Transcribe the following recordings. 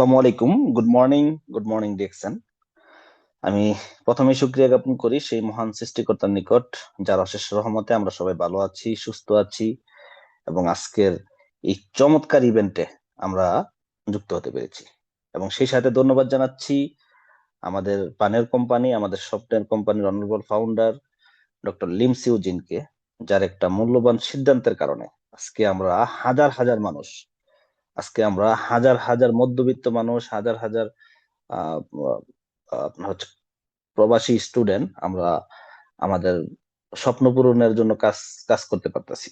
আসসালামু আলাইকুম। Good morning Dixon. আমি প্রথমে শুকরিয়া জ্ঞাপন করি সেই মহান সৃষ্টিকর্তার নিকট, যার অশেষ রহমতে আমরা সবাই ভালো আছি, সুস্থ আছি এবং আজকের এই চমৎকার ইভেন্টে আমরা যুক্ত হতে পেরেছি। এবং সেই সাথে ধন্যবাদ জানাচ্ছি আমাদের পানের কোম্পানি, আমাদের স্বপ্নের কোম্পানির অনারেবল ফাউন্ডার ডক্টর লিম সিউজিনকে, যার একটা মূল্যবান সিদ্ধান্তের কারণে আজকে আমরা হাজার হাজার মানুষ, আজকে আমরা হাজার হাজার মধ্যবিত্ত মানুষ, হাজার হাজার আহ, আপনার হচ্ছে প্রবাসী স্টুডেন্ট, আমরা আমাদের স্বপ্ন পূরণের জন্য কাজ কাজ করতে পারতেছি।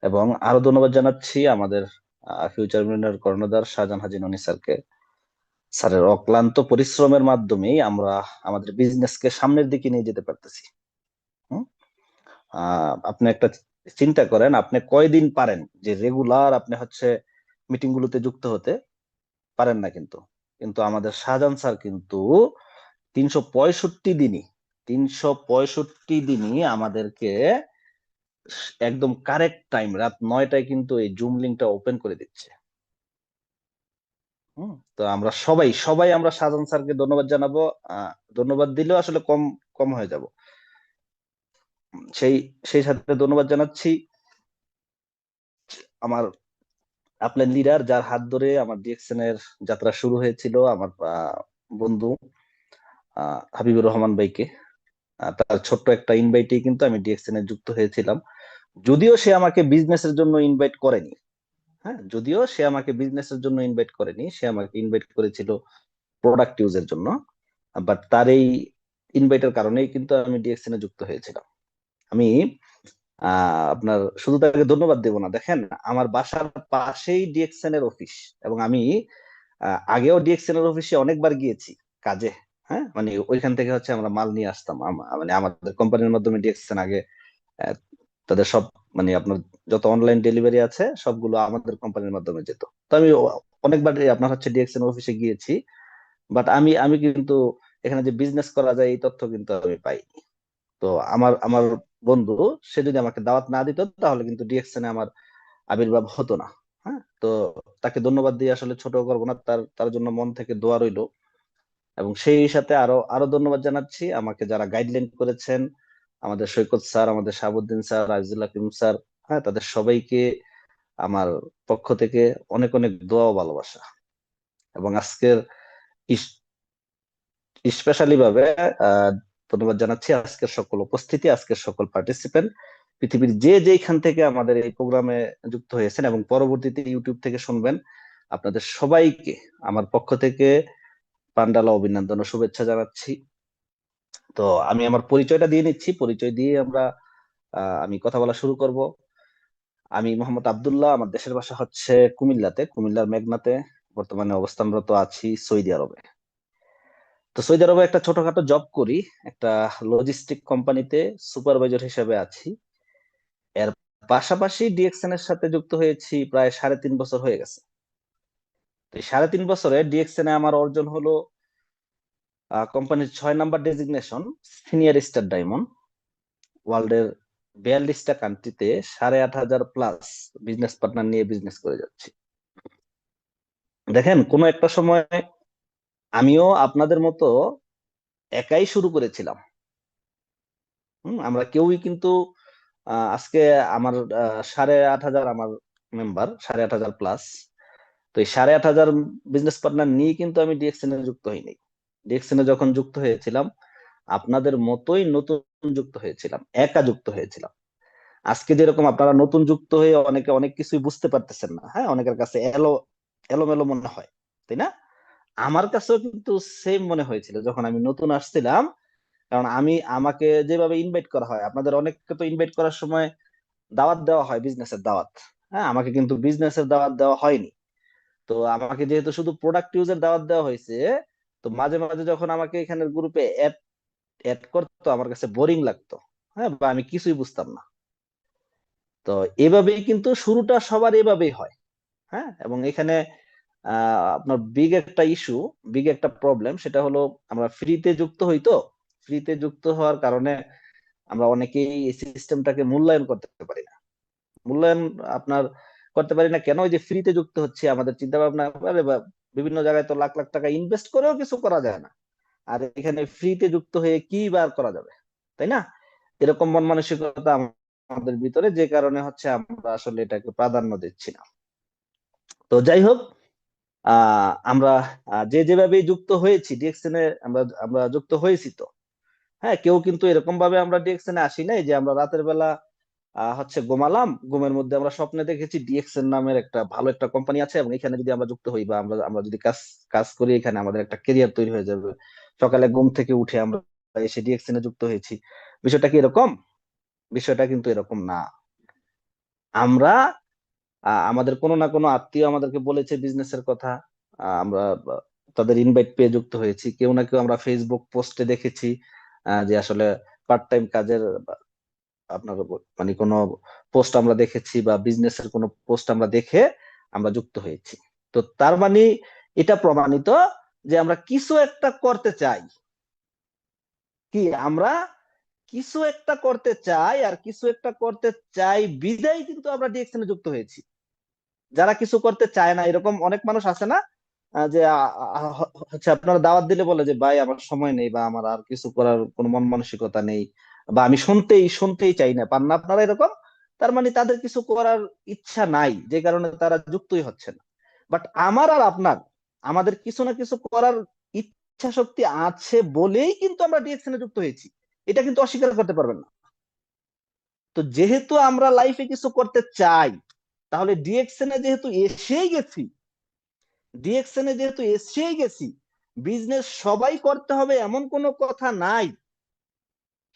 এবং আরো ধন্যবাদ জানাচ্ছি আমাদের ফিউচার মিলিয়নার কর্ণধার শাহজাহান হাজি ননি স্যারকে। স্যারের অক্লান্ত পরিশ্রমের মাধ্যমেই আমরা আমাদের বিজনেসকে সামনের দিকে নিয়ে যেতে পারতেছি। হুম? আপনি একটা চিন্তা করেন, আপনি কয়দিন পারেন যে রেগুলার আপনি হচ্ছে মিটিং গুলোতে যুক্ত হতে? পারেন না কিন্তু। কিন্তু আমাদের শাহজাহান স্যার কিন্তু 365 দিনই 365 দিনই আমাদেরকে একদম কারেক্ট টাইম রাত 9টায় কিন্তু এই জুম লিংকটা ওপেন করে দিচ্ছে। তো আমরা সবাই সবাই আমরা শাহজাহান স্যারকে ধন্যবাদ জানাবো। ধন্যবাদ দিলেও আসলে কম কম হয়ে যাব। সেই সেই সাথে ধন্যবাদ জানাচ্ছি আমার আপনার লিডার, যার হাত ধরে আমার ডিএক্সএন এর যাত্রা শুরু হয়েছিল, আমার বন্ধু হাবিবুর রহমান ভাইকে। তার ছোট্ট একটা ইনভাইটেই কিন্তু আমি ডিএক্সএন এ যুক্ত হয়েছিলাম। যদিও সে আমাকে বিজনেসের জন্য ইনভাইট করেনি। হ্যাঁ, যদিও সে আমাকে বিজনেসের জন্য ইনভাইট করেনি, সে আমাকে ইনভাইট করেছিল প্রোডাক্ট ইউজের জন্য। বাট তার এই ইনভাইটের কারণেই কিন্তু আমি ডিএক্সএন এ যুক্ত হয়েছিলাম। আমি আপনার শুধু তাকে ধন্যবাদ দেব না, দেখেন আমার বাসার পাশেই ডিএক্সএন এর অফিস। এবং আমি আগেও ডিএক্সএন এর অফিসে অনেকবার গিয়েছি কাজে। হ্যাঁ, মানে ওইখান থেকে হচ্ছে আমরা মাল নিয়ে আসতাম। মানে আমাদের কোম্পানির মাধ্যমে ডিএক্সএন আগে আহ, তাদের সব, মানে আপনার যত অনলাইন ডেলিভারি আছে সবগুলো আমাদের কোম্পানির মাধ্যমে যেত। তো আমি অনেকবার আপনার হচ্ছে ডিএক্সএন অফিসে গিয়েছি। বাট আমি আমি কিন্তু এখানে যে বিজনেস করা যায় এই তথ্য কিন্তু আমি পাইনি। তো আমার আমার বন্ধু, সে যদি আমাকে দাওয়াত না দিত তাহলে কিন্তু ডিএক্সএন এ আমার আবির্ভাব হতো না। হ্যাঁ, তো তাকে ধন্যবাদ দিয়ে আসলে ছোট করবো না, তার তার জন্য মন থেকে দোয়া রইলো। এবং সেই সাথে আরো আরো ধন্যবাদ জানাচ্ছি আমাকে যারা গাইডলাইন করেছেন, আমাদের সৈকত স্যার, আমাদের শাহাবুদ্দিন স্যার, আজিজুল হাকিম স্যার। হ্যাঁ, তাদের সবাইকে আমার পক্ষ থেকে অনেক অনেক দোয়া ও ভালোবাসা। এবং আজকের স্পেশালি ভাবে আহ ধন্যবাদ জানাচ্ছি আজকের সকল উপস্থিতি, আজকের সকল পার্টিসিপেন্ট, পৃথিবীর যে যেখান থেকে আমাদের এই প্রোগ্রামে যুক্ত হয়েছেন এবং পরবর্তীতে ইউটিউব থেকে শুনবেন। আপনাদের সবাইকে আমার পক্ষ থেকে পান্ডালা অভিনন্দন ও শুভেচ্ছা জানাচ্ছি। তো আমি আমার পরিচয়টা দিয়ে নিচ্ছি, পরিচয় দিয়ে আমি কথা বলা শুরু করব। আমি মোহাম্মদ আব্দুল্লাহ, আমার দেশের বাসা হচ্ছে কুমিল্লাতে, কুমিল্লার মেঘনাতে। বর্তমানে অবস্থানরত আছি সৌদি আরবে। তো সৌদি আরবে একটা ছোটখাটো জব করি, একটা লজিস্টিক কোম্পানিতে সুপারভাইজার হিসেবে আছি। এর পাশাপাশি ডিএক্সএন এর সাথে যুক্ত হয়েছি প্রায় 3.5 বছর হয়ে গেছে। তো এই 3.5 বছরে ডিএক্সএন এ আমার অর্জন হলো কোম্পানির 6 number designation, senior star diamond. ওয়ার্ল্ডের 42টা কান্ট্রিতে 8,500 প্লাস বিজনেস পার্টনার নিয়ে বিজনেস করে যাচ্ছি। দেখেন, কোনো একটা সময় আমিও আপনাদের মতো একাই শুরু করেছিলাম। আমরা কেউই কিন্তু আজকে আমার 8,500 আমার মেম্বার, 8,500 প্লাস। তো এই 8,500 বিজনেস পার্টনার নিয়ে কিন্তু আমি ডিএক্সএন এ যুক্ত হইনি। ডিএক্সএন এ যখন যুক্ত হয়েছিলাম আপনাদের মতোই নতুন যুক্ত হয়েছিলাম, একা যুক্ত হয়েছিলাম। আজকে যেরকম আপনারা নতুন যুক্ত হয়ে অনেকে অনেক কিছুই বুঝতে পারতেছেন না, হ্যাঁ, অনেকের কাছে এলোমেলো মনে হয়, তাই না? আমার কাছেও কিন্তু সেম মনে হয়েছিল যখন আমি নতুন আসছিলাম। কারণ আমাকে যেভাবে ইনভাইট করা হয়, আপনাদের অনেককে তো ইনভাইট করার সময় দাওয়াত দেওয়া হয়, বিজনেসের দাওয়াত। হ্যাঁ, আমাকে কিন্তু বিজনেসের দাওয়াত দেওয়া হয়নি। তো আমাকে যেহেতু শুধু প্রোডাক্ট ইউজের দাওয়াত দেওয়া হয়েছে, তো মাঝে মাঝে যখন আমাকে এখানের গ্রুপে অ্যাড অ্যাড করতো আমার কাছে বোরিং লাগতো। হ্যাঁ, বা আমি কিছুই বুঝতাম না। তো এভাবেই কিন্তু শুরুটা সবার এভাবেই হয়। হ্যাঁ, এবং এখানে আপনার বিগ একটা প্রবলেম, সেটা হলো আমরা ফ্রিতে যুক্ত হই। তো ফ্রিতে যুক্ত হওয়ার কারণে আমরা অনেকেই এই সিস্টেমটাকে মূল্যায়ন করতে পারি না। মূল্যায়ন আপনার করতে পারি না কেন? ওই যে ফ্রিতে যুক্ত হচ্ছে, আমাদের চিন্তা ভাবনা, আরে বা বিভিন্ন জায়গায় তো লাখ লাখ টাকা ইনভেস্ট করেও কিছু করা যায় না, আর এখানে ফ্রিতে যুক্ত হয়ে কি বার করা যাবে, তাই না? এরকম মন মানসিকতা আমাদের ভিতরে, যে কারণে হচ্ছে আমরা আসলে এটাকে প্রাধান্য দিচ্ছি না। তো যাই হোক, আমরা যে যেভাবে যুক্ত হয়েছি ডিএক্সএন এ, আমরা আমরা যুক্ত হয়েছি তো। হ্যাঁ, কেউ কিন্তু এরকম ভাবে আমরা ডিএক্সএন এ আসি নাই যে আমরা রাতের বেলা হচ্ছে ঘুমালাম, ঘুমের মধ্যে আমরা স্বপ্নে দেখেছি ডিএক্সএন নামের একটা ভালো একটা কোম্পানি আছে এবং এখানে যদি আমরা যুক্ত হই বা আমরা আমরা যদি কাজ কাজ করি, এখানে আমাদের একটা ক্যারিয়ার তৈরি হয়ে যাবে। সকালে ঘুম থেকে উঠে আমরা এসে ডিএক্সএন এ যুক্ত হয়েছি। বিষয়টা কি এরকম? বিষয়টা কিন্তু এরকম না। আমরা আমাদের কোনো না কোনো আত্মীয় আমাদেরকে বলেছে বিজনেসের কথা, আমরা তাদের ইনভাইট পেয়ে যুক্ত হয়েছি। কেউ না কেউ আমরা ফেসবুক পোস্টে দেখেছি যে আসলে পার্ট টাইম কাজের আপনার মানে কোনো পোস্ট আমরা দেখেছি বা বিজনেসের কোনো পোস্ট আমরা দেখে আমরা যুক্ত হয়েছি। তো তার মানে এটা প্রমাণিত যে আমরা কিছু একটা করতে চাই। কি আমরা কিছু একটা করতে চাই, আর কিছু একটা করতে চাই বিদায় কিন্তু আমরা ডিএকশনে যুক্ত হয়েছি। যারা কিছু করতে চায় না, এরকম অনেক মানুষ আছে না, যে হচ্ছে আপনারা দাওয়াত দিলে বলে যে ভাই আমার সময় নেই, বা আমার আর কিছু করার কোনো মন মানসিকতা নেই, বা আমি শুনতেই শুনতেই চাই না, পান না আপনারা এরকম? তার মানে তাদের কিছু করার ইচ্ছা নাই, যে কারণে তারা যুক্তই হচ্ছে না। বাট আমার আর আপনার, আমাদের কিছু না কিছু করার ইচ্ছা শক্তি আছে বলেই কিন্তু আমরা ডিএকশনে যুক্ত হয়েছি। এটা কিন্তু অস্বীকার করতে পারবেন না। তো যেহেতু আমরা লাইফে কিছু করতে চাই, তাহলে ডিএকশনে যেহেতু এসেই গেছি, ডিএকশনে যেহেতু এসেই গেছি, বিজনেস সবাই করতে হবে এমন কোনো কথা নাই।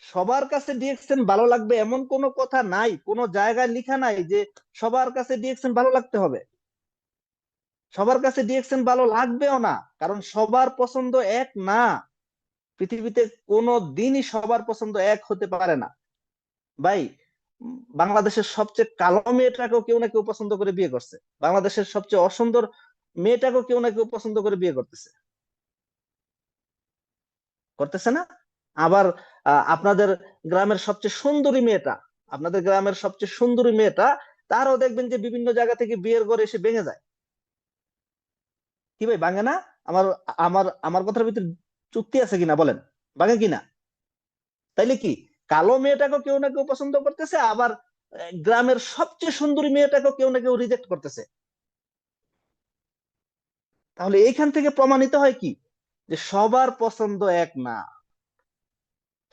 সবার কাছে ডিএকশন ভালো লাগবে এমন কোনো কথা নাই, কোনো জায়গায় লেখা নাই যে সবার কাছে ডিএকশন ভালো লাগতে হবে। সবার কাছে ডিএকশন ভালো লাগবেও না, কারণ সবার পছন্দ এক না। পৃথিবীতে কোনো দিনই সবার পছন্দ এক হতে পারে না ভাই। বাংলাদেশের সবচেয়ে কালো মেয়েটাকেও কেউ না কেউ পছন্দ করে বিয়ে করছে, বাংলাদেশের সবচেয়ে অসুন্দর মেয়েটাকেও কেউ না কেউ পছন্দ করে বিয়ে করতেছে, করতেছে না? আবার আপনাদের গ্রামের সবচেয়ে সুন্দরী মেয়েটা, আপনাদের গ্রামের সবচেয়ে সুন্দরী মেয়েটা, তারও দেখবেন যে বিভিন্ন জায়গা থেকে বিয়ের ঘরে এসে ভেঙে যায়। কি ভাই, ভাঙে না? আমার আমার আমার কথার ভিতরে চুক্তি আছে কিনা বলেন, ভাঙে কিনা? তাইলে কি, কালো মেয়েটাকেও কেউ না কেউ পছন্দ করতেছে, আবার গ্রামের সবচেয়ে সুন্দরী মেয়েটাকেও কেউ না কেউ রিজেক্ট করতেছে। তাহলে এইখান থেকে প্রমাণিত হয় কি, যে সবার পছন্দ এক না।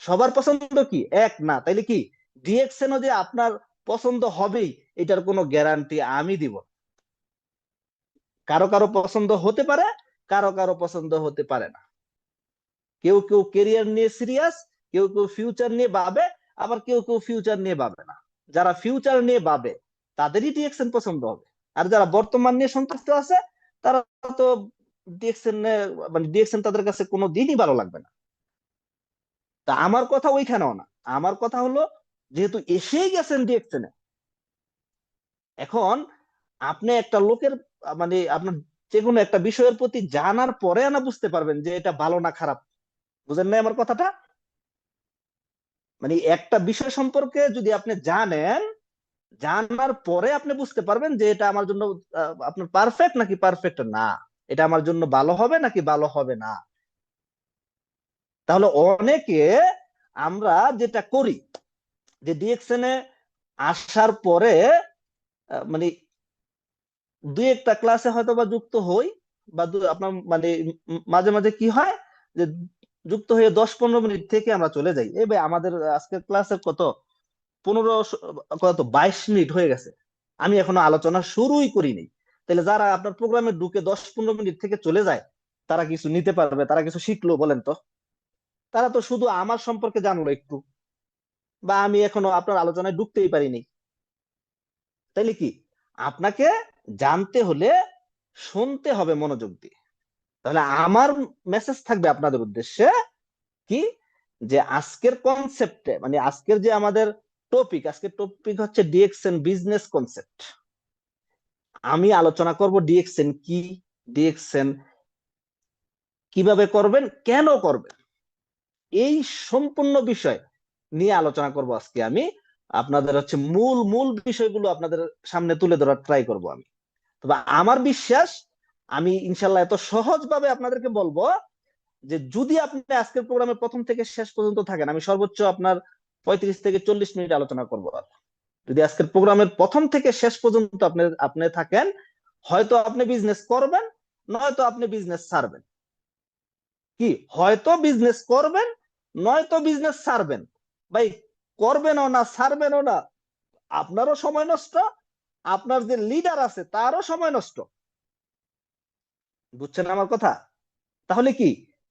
সবার পছন্দ কি এক না, তাইলে কি ডিএক্সএনও যে আপনার পছন্দ হবেই এটার কোনো গ্যারান্টি আমি দিব না। কারো কারো পছন্দ হতে পারে, কারো কারো পছন্দ হতে পারে না। কেউ কেউ কেরিয়ার নিয়ে সিরিয়াস, কেউ কেউ ফিউচার নিয়ে ভাবে, আবার কেউ কেউ ফিউচার নিয়ে ভাবে না। যারা ফিউচার নিয়ে ভাবে তাদেরই ডিএক্সএন পছন্দ হবে, আর যারা বর্তমান নিয়ে সন্তুষ্ট আছে তারা তো ডিএক্সএন, মানে ডিএক্সএন তাদের কাছে কোনো দিনই ভালো লাগবে না। তা আমার কথা ওইখানেও না, আমার কথা হলো যেহেতু এসেই গেছেন ডিএক্সএনে, এখন আপনি একটা লোকের মানে আপনার যে কোনো একটা বিষয়ের প্রতি জানার পরে না বুঝতে পারবেন যে এটা ভালো না খারাপ। বুঝেন নাই আমার কথাটা? মানে একটা বিষয় সম্পর্কে যদি আপনি জানেন, জানার পরে আপনি বুঝতে পারবেন যে এটা আমার জন্য আপনার পারফেক্ট নাকি পারফেক্ট না, এটা আমার জন্য ভালো হবে নাকি ভালো হবে না। তাহলে অনেকে আমরা যেটা করি, যে ডিএক্সএন এ আসার পরে মানে দুই একটা ক্লাসে হয়তো বা যুক্ত হই, বা আপনার মানে মাঝে মাঝে কি হয় যে যুক্ত হয়ে 10-15 মিনিট থেকে আমরা চলে যাই। এ ভাই আমাদের আজকের ক্লাসে কত 15 কত 22 মিনিট হয়ে গেছে, আমি এখনো আলোচনা শুরুই করিনি। তাহলে যারা আপনার প্রোগ্রামে ঢুকে 10-15 মিনিট থেকে চলে যায়, তারা কিছু নিতে পারবে, তারা কিছু শিখলো বলেন তো? তারা তো শুধু আমার সম্পর্কে জানলো একটু, বা আমি এখনো আপনার আলোচনায় ঢুকতেই পারিনি। তাইলে কি, আপনাকে জানতে হলে শুনতে হবে মনোযোগ দিয়ে। তাহলে আমার মেসেজ থাকবে আপনাদের উদ্দেশ্যে কি, যে আজকের কনসেপ্টে মানে আজকের যে আমাদের টপিক, আজকের টপিক হচ্ছে ডিএক্সএন বিজনেস কনসেপ্ট। আমি আলোচনা করব ডিএক্সএন কি, ডিএক্সএন কিভাবে করবেন, কেন করবেন, এই সম্পূর্ণ বিষয় নিয়ে আলোচনা করব আজকে আমি। আপনাদের হচ্ছে মূল মূল বিষয়গুলো আপনাদের সামনে তুলে ধরার ট্রাই করব আমি। তবে আমার বিশ্বাস আমি ইনশাল্লাহ এত সহজ ভাবে আপনাদেরকে বলবো যে যদি আপনি আজকের প্রোগ্রামের প্রথম থেকে শেষ পর্যন্ত থাকেন, আমি সর্বোচ্চ আপনার 35 থেকে 40 মিনিট আলোচনা করবো। যদি আজকের প্রোগ্রামের প্রথম থেকে শেষ পর্যন্ত আপনি আপনি থাকেন, হয়তো আপনি বিজনেস করবেন, নয়তো আপনি বিজনেস ছাড়বেন। কি, হয়তো বিজনেস করবেন, নয়তো বিজনেস ছাড়বেন। ভাই, করবেনও না ছাড়বেনও না, আপনারও সময় নষ্ট, আপনার যে লিডার আছে তারও সময় নষ্ট। বুঝছেন আমার কথা? তাহলে কি,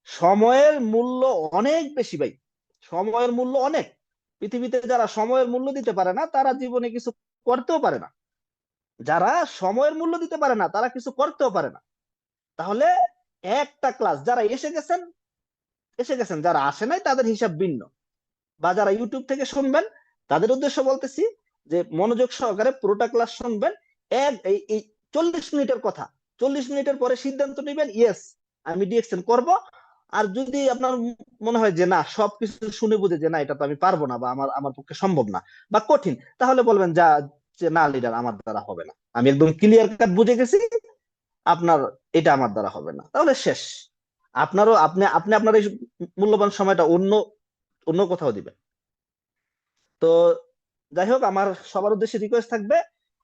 সময়ের মূল্য অনেক বেশি ভাই, সময়ের মূল্য অনেক। পৃথিবীতে যারা সময়ের মূল্য দিতে পারে না তারা জীবনে কিছু করতেও পারে না। যারা সময়ের মূল্য দিতে পারে না তারা কিছু করতেও পারে না। তাহলে একটা ক্লাস যারা এসে গেছেন এসে গেছেন, যারা আসে নাই তাদের হিসাব ভিন্ন। বা যারা ইউটিউব থেকে শুনবেন তাদের উদ্দেশ্য বলতেছি যে মনোযোগ সহকারে পুরোটা ক্লাস শুনবেন। এই 40 মিনিটের কথা, 40 মিনিটের পরে সিদ্ধান্ত নেবেন, ইয়েস আমি ডিএক্সএন করব। আর যদি আপনার মনে হয় যে না, সবকিছু শুনে বুঝে যে না এটা তো আমি পারবো না, বা আমার আমার পক্ষে সম্ভব না বা কঠিন, তাহলে বলবেন যা, যে না লিডার আমার দ্বারা হবে না, আমি একদম ক্লিয়ার কাট বুঝে গেছি, আপনার এটা আমার দ্বারা হবে না, তাহলে শেষ। আপনারও আপনি আপনি আপনার এই মূল্যবান সময়টা অন্য অন্য কোথাও দিবেন। তো যাই হোক, আমার সবার উদ্দেশ্যে রিকোয়েস্ট থাকবে,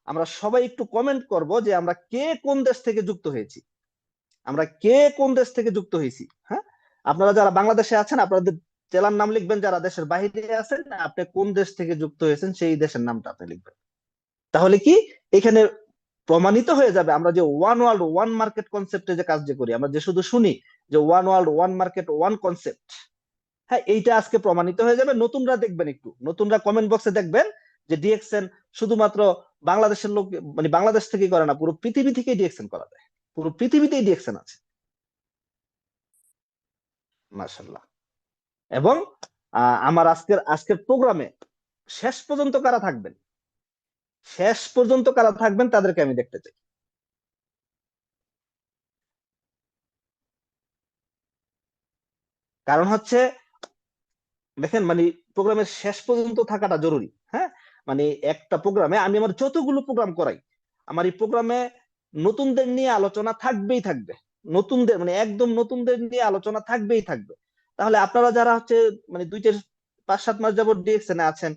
আমরা সবাই একটু কমেন্ট করব যে আমরা কে কোন দেশ থেকে যুক্ত হয়েছি, আমরা কে কোন দেশ থেকে যুক্ত হয়েছি। হ্যাঁ, আপনারা যারা বাংলাদেশে আছেন আপনাদের জেলার নাম লিখবেন, যারা দেশের বাইরে আছেন আপনি কোন দেশ থেকে যুক্ত হয়েছেন সেই দেশের নামটা আপনি লিখবেন। তাহলে কি, এখানে প্রমাণিত হয়ে যাবে আমরা যে ওয়ান ওয়ার্ল্ড ওয়ান মার্কেট কনসেপ্টে যে কাজ যে করি, আমরা যে শুধু শুনি যে one world one market one concept, হ্যাঁ এইটা আজকে প্রমাণিত হয়ে যাবে। নতুনরা দেখবেন, একটু নতুনরা কমেন্ট বক্সে দেখবেন যে ডিএক্সএন শুধুমাত্র বাংলাদেশের লোক, মানে বাংলাদেশ থেকেই করে না, পুরো পৃথিবী থেকেই ডিএক্সএন করা যায়, পুরো পৃথিবীতেই ডিএক্সএন আছে। মাশাল্লাহ। এবং আমার আজকের আজকের প্রোগ্রামে শেষ পর্যন্ত কারা থাকবেন, শেষ পর্যন্ত কারা থাকবেন তাদেরকে আমি দেখতে চাই। কারণ হচ্ছে, দেখেন মানে প্রোগ্রামের শেষ পর্যন্ত থাকাটা জরুরি। হ্যাঁ, মানে একটা প্রোগ্রামে আমি আমার যতগুলো প্রোগ্রাম করাই, আমার এই প্রোগ্রামে নতুনদের নিয়ে আলোচনা থাকবেই থাকবে। নতুনদের মানে একদম নতুনদের নিয়ে আলোচনা থাকবেই থাকবে। তাহলে আপনারা যারা হচ্ছে মানে 2 4 5 7 মাস যাবত ডিএক্সএনে আছেন,